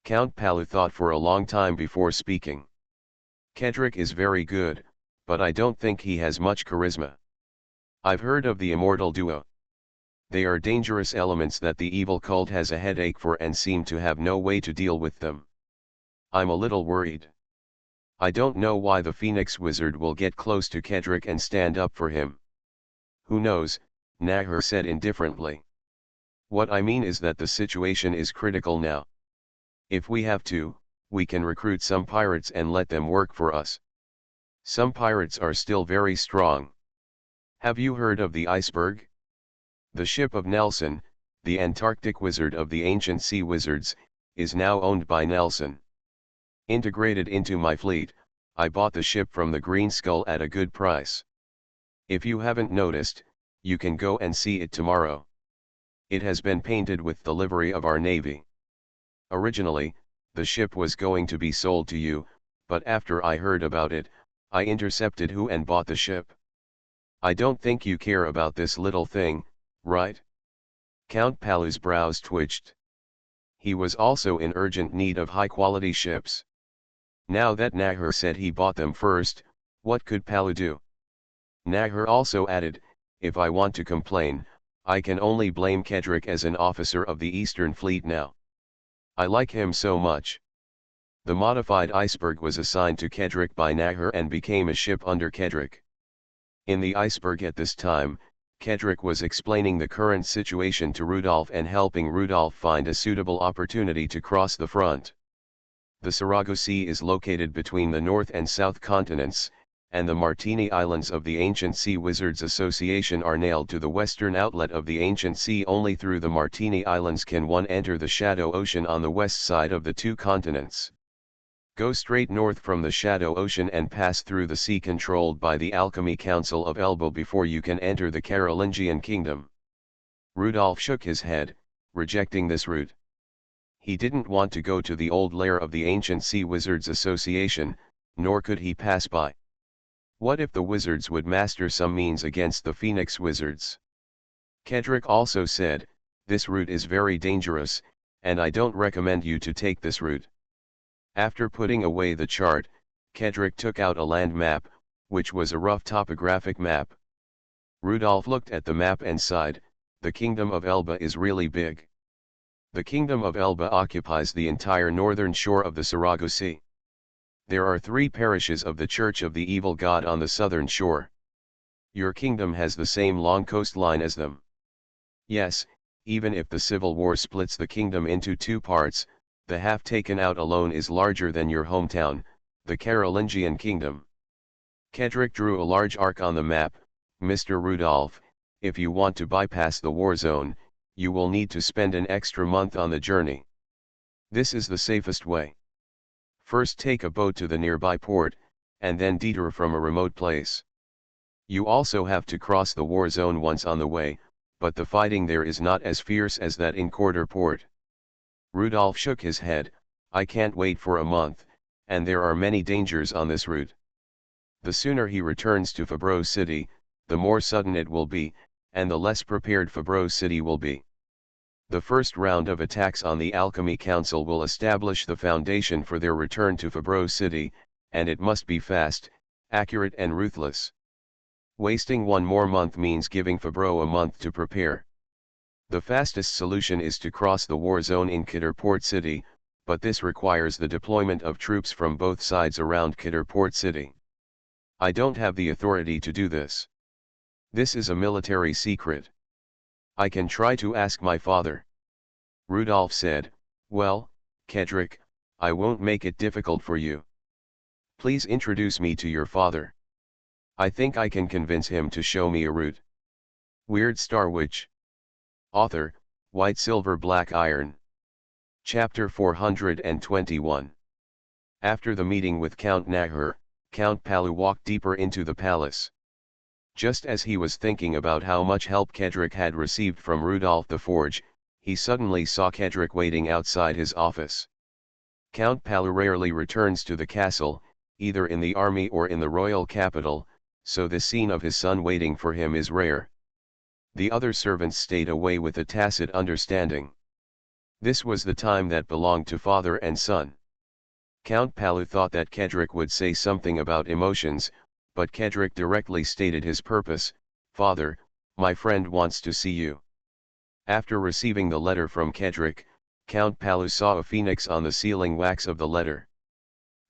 Count Palu thought for a long time before speaking. Kedrick is very good, but I don't think he has much charisma. I've heard of the Immortal Duo. They are dangerous elements that the evil cult has a headache for and seem to have no way to deal with them. I'm a little worried. I don't know why the Phoenix Wizard will get close to Kedrick and stand up for him. Who knows, Nahor said indifferently. What I mean is that the situation is critical now. If we have to, we can recruit some pirates and let them work for us. Some pirates are still very strong. Have you heard of the Iceberg? The ship of Nelson, the Antarctic Wizard of the ancient sea wizards, is now owned by Nelson. Integrated into my fleet, I bought the ship from the Green Skull at a good price. If you haven't noticed, you can go and see it tomorrow. It has been painted with the livery of our navy. Originally, the ship was going to be sold to you, but after I heard about it, I intercepted who and bought the ship. I don't think you care about this little thing, right? Count Palu's brows twitched. He was also in urgent need of high-quality ships. Now that Nahor said he bought them first, what could Palu do? Nahor also added, if I want to complain, I can only blame Kedrick as an officer of the Eastern Fleet now. I like him so much. The modified Iceberg was assigned to Kedrick by Nahor and became a ship under Kedrick. In the Iceberg at this time, Kedrick was explaining the current situation to Rudolph and helping Rudolph find a suitable opportunity to cross the front. The Sarago Sea is located between the North and South continents, and the Martini Islands of the Ancient Sea Wizards Association are nailed to the western outlet of the Ancient Sea. Only through the Martini Islands can one enter the Shadow Ocean on the west side of the two continents. Go straight north from the Shadow Ocean and pass through the sea controlled by the Alchemy Council of Elba before you can enter the Carolingian Kingdom. Rudolph shook his head, rejecting this route. He didn't want to go to the old lair of the Ancient Sea Wizards Association, nor could he pass by. What if the wizards would master some means against the Phoenix Wizards? Kedrick also said, this route is very dangerous, and I don't recommend you to take this route. After putting away the chart, Kedrick took out a land map, which was a rough topographic map. Rudolph looked at the map and sighed, the Kingdom of Elba is really big. The Kingdom of Elba occupies the entire northern shore of the Sarago Sea. There are 3 parishes of the Church of the Evil God on the southern shore. Your kingdom has the same long coastline as them. Yes, even if the civil war splits the kingdom into 2 parts, the half taken out alone is larger than your hometown, the Carolingian Kingdom. Kedrick drew a large arc on the map. Mr. Rudolph, if you want to bypass the war zone, you will need to spend an extra month on the journey. This is the safest way. First take a boat to the nearby port, and then detour from a remote place. You also have to cross the war zone once on the way, but the fighting there is not as fierce as that in Quarter Port. Rudolph shook his head, I can't wait for a month, and there are many dangers on this route. The sooner he returns to Fabreau City, the more sudden it will be, and the less prepared Fabreau City will be. The first round of attacks on the Alchemy Council will establish the foundation for their return to Fabreau City, and it must be fast, accurate and ruthless. Wasting one more month means giving Fabro a month to prepare. The fastest solution is to cross the war zone in Khidr Port City, but this requires the deployment of troops from both sides around Khidr Port City. I don't have the authority to do this. This is a military secret. I can try to ask my father. Rudolf said, well, Kedrick, I won't make it difficult for you. Please introduce me to your father. I think I can convince him to show me a route. Weird Star Witch. Author, White Silver Black Iron. Chapter 421. After the meeting with Count Nahur, Count Palu walked deeper into the palace. Just as he was thinking about how much help Kedrick had received from Rudolf the Forge, he suddenly saw Kedrick waiting outside his office. Count Palu rarely returns to the castle, either in the army or in the royal capital, so the scene of his son waiting for him is rare. The other servants stayed away with a tacit understanding. This was the time that belonged to father and son. Count Palu thought that Kedrick would say something about emotions, but Kedrick directly stated his purpose. Father, my friend wants to see you. After receiving the letter from Kedrick, Count Palu saw a phoenix on the sealing wax of the letter.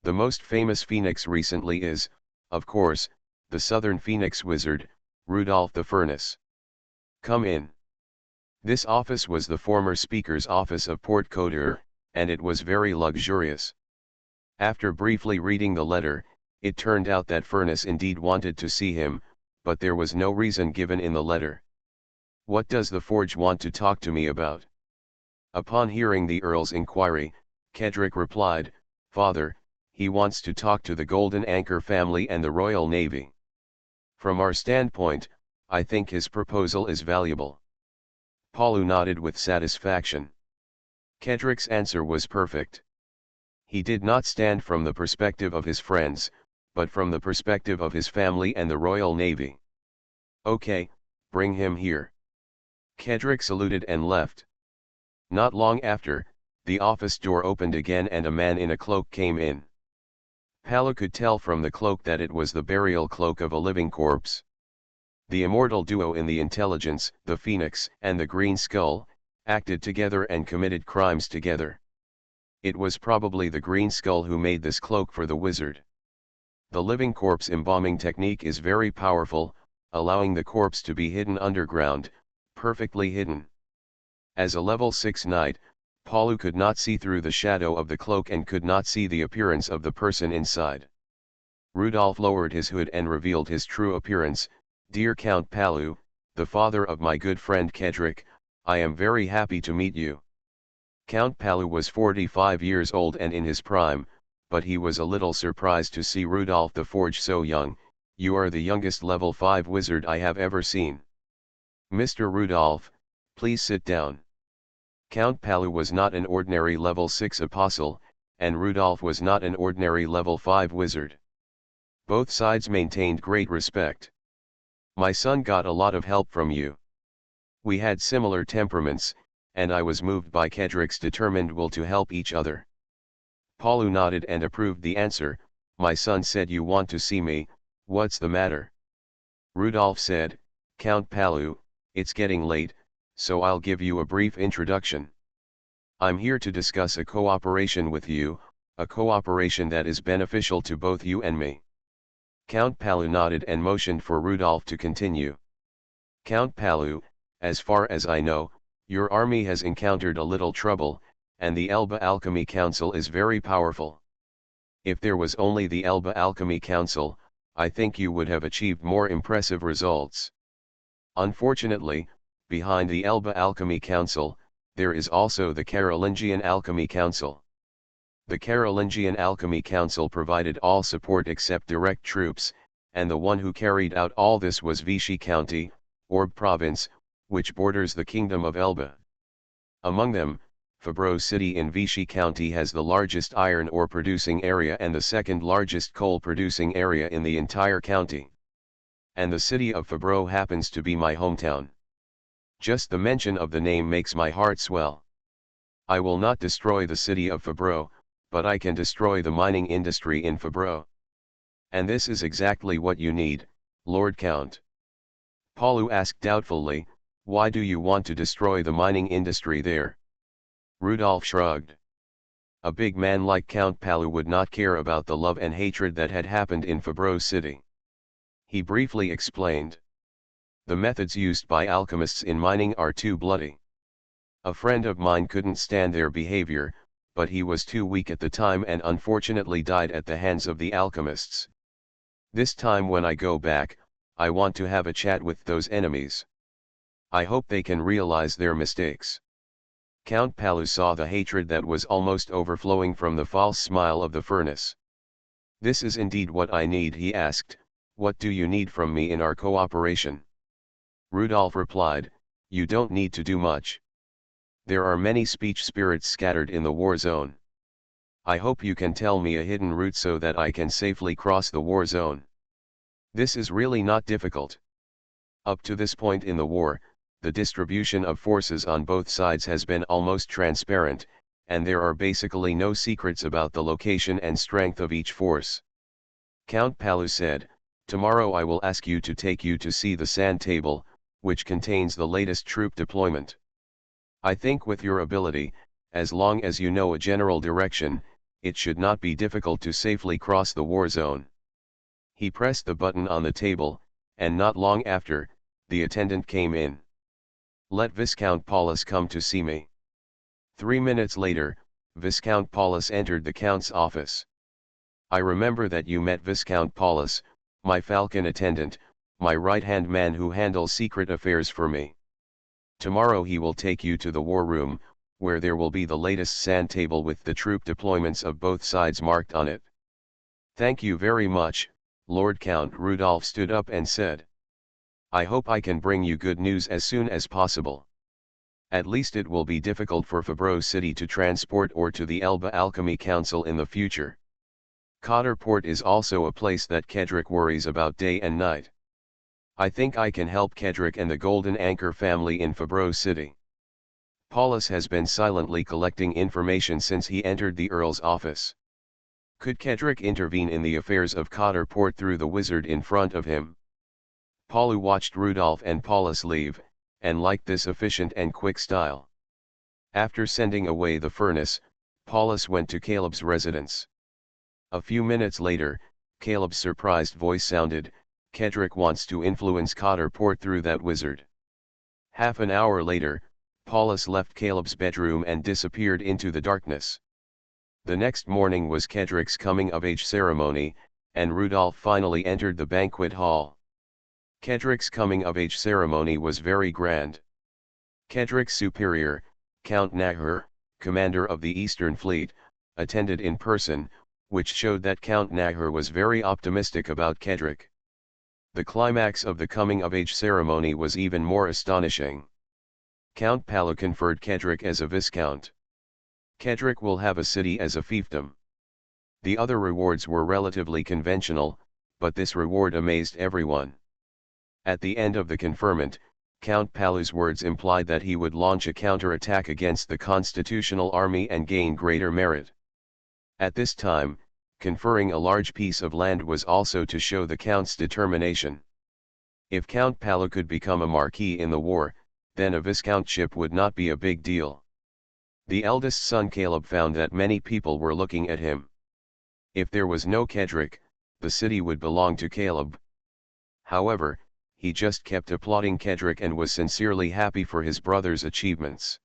The most famous phoenix recently is, of course, the southern phoenix wizard, Rudolf the Furnace. Come in. This office was the former speaker's office of Port Khidr, and it was very luxurious. After briefly reading the letter, it turned out that Furnace indeed wanted to see him, but there was no reason given in the letter. What does the Forge want to talk to me about? Upon hearing the Earl's inquiry, Kedrick replied, Father, he wants to talk to the Golden Anchor family and the Royal Navy. From our standpoint, I think his proposal is valuable. Palu nodded with satisfaction. Kedrick's answer was perfect. He did not stand from the perspective of his friends, but from the perspective of his family and the Royal Navy. Okay, bring him here. Kedrick saluted and left. Not long after, the office door opened again and a man in a cloak came in. Palu could tell from the cloak that it was the burial cloak of a living corpse. The immortal duo in the Intelligence, the Phoenix and the Green Skull, acted together and committed crimes together. It was probably the Green Skull who made this cloak for the wizard. The living corpse embalming technique is very powerful, allowing the corpse to be hidden underground, perfectly hidden. As a level 6 knight, Palu could not see through the shadow of the cloak and could not see the appearance of the person inside. Rudolf lowered his hood and revealed his true appearance. Dear Count Palu, the father of my good friend Kedrick, I am very happy to meet you. Count Palu was 45 years old and in his prime, but he was a little surprised to see Rudolf the Forge so young. You are the youngest level 5 wizard I have ever seen. Mr. Rudolf, please sit down. Count Palu was not an ordinary level 6 apostle, and Rudolf was not an ordinary level 5 wizard. Both sides maintained great respect. My son got a lot of help from you. We had similar temperaments, and I was moved by Kedrick's determined will to help each other. Palu nodded and approved the answer. My son said you want to see me, what's the matter? Rudolf said, Count Palu, it's getting late, so I'll give you a brief introduction. I'm here to discuss a cooperation with you, a cooperation that is beneficial to both you and me. Count Palu nodded and motioned for Rudolf to continue. Count Palu, as far as I know, your army has encountered a little trouble, and the Elba Alchemy Council is very powerful. If there was only the Elba Alchemy Council, I think you would have achieved more impressive results. Unfortunately, behind the Elba Alchemy Council, there is also the Carolingian Alchemy Council. The Carolingian Alchemy Council provided all support except direct troops, and the one who carried out all this was Vichy County, Orb Province, which borders the Kingdom of Elba. Among them, Fabro City in Vichy County has the largest iron ore producing area and the second largest coal producing area in the entire county. And the city of Fabro happens to be my hometown. Just the mention of the name makes my heart swell. I will not destroy the city of Fabro, but I can destroy the mining industry in Fabreau. And this is exactly what you need, Lord Count. Palu asked doubtfully, why do you want to destroy the mining industry there? Rudolph shrugged. A big man like Count Palu would not care about the love and hatred that had happened in Fabreau City. He briefly explained. The methods used by alchemists in mining are too bloody. A friend of mine couldn't stand their behavior, but he was too weak at the time and unfortunately died at the hands of the alchemists. This time when I go back, I want to have a chat with those enemies. I hope they can realize their mistakes. Count Palu saw the hatred that was almost overflowing from the false smile of the furnace. This is indeed what I need, he asked. What do you need from me in our cooperation? Rudolph replied, you don't need to do much. There are many speech spirits scattered in the war zone. I hope you can tell me a hidden route so that I can safely cross the war zone. This is really not difficult. Up to this point in the war, the distribution of forces on both sides has been almost transparent, and there are basically no secrets about the location and strength of each force. Count Palu said, tomorrow I will ask you to take you to see the sand table, which contains the latest troop deployment. I think with your ability, as long as you know a general direction, it should not be difficult to safely cross the war zone. He pressed the button on the table, and not long after, the attendant came in. Let Viscount Paulus come to see me. 3 minutes later, Viscount Paulus entered the Count's office. I remember that you met Viscount Paulus, my falcon attendant, my right-hand man who handles secret affairs for me. Tomorrow he will take you to the war room, where there will be the latest sand table with the troop deployments of both sides marked on it. Thank you very much, Lord Count. Rudolph stood up and said. I hope I can bring you good news as soon as possible. At least it will be difficult for Fabreau City to transport ore to the Elba Alchemy Council in the future. Cotter Port is also a place that Kedrick worries about day and night. I think I can help Kedrick and the Golden Anchor family in Fabreau City. Paulus has been silently collecting information since he entered the Earl's office. Could Kedrick intervene in the affairs of Cotter Port through the wizard in front of him? Paulu watched Rudolph and Paulus leave, and liked this efficient and quick style. After sending away the furnace, Paulus went to Caleb's residence. A few minutes later, Caleb's surprised voice sounded, Kedrick wants to influence Cotter Port through that wizard. Half an hour later, Paulus left Caleb's bedroom and disappeared into the darkness. The next morning was Kedrick's coming-of-age ceremony, and Rudolph finally entered the banquet hall. Kedrick's coming-of-age ceremony was very grand. Kedrick's superior, Count Nahur, commander of the Eastern Fleet, attended in person, which showed that Count Nahur was very optimistic about Kedrick. The climax of the coming-of-age ceremony was even more astonishing. Count Palu conferred Kedrick as a viscount. Kedrick will have a city as a fiefdom. The other rewards were relatively conventional, but this reward amazed everyone. At the end of the conferment, Count Palu's words implied that he would launch a counter-attack against the constitutional army and gain greater merit. At this time, conferring a large piece of land was also to show the Count's determination. If Count Palu could become a marquis in the war, then a viscountship would not be a big deal. The eldest son Caleb found that many people were looking at him. If there was no Kedrick, the city would belong to Caleb. However, he just kept applauding Kedrick and was sincerely happy for his brother's achievements.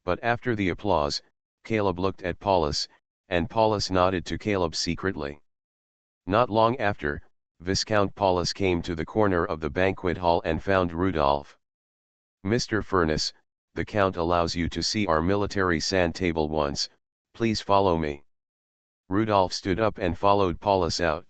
But after the applause, Caleb looked at Paulus, and Paulus nodded to Caleb secretly. Not long after, Viscount Paulus came to the corner of the banquet hall and found Rudolph. Mr. Furness, the Count allows you to see our military sand table once, please follow me. Rudolph stood up and followed Paulus out.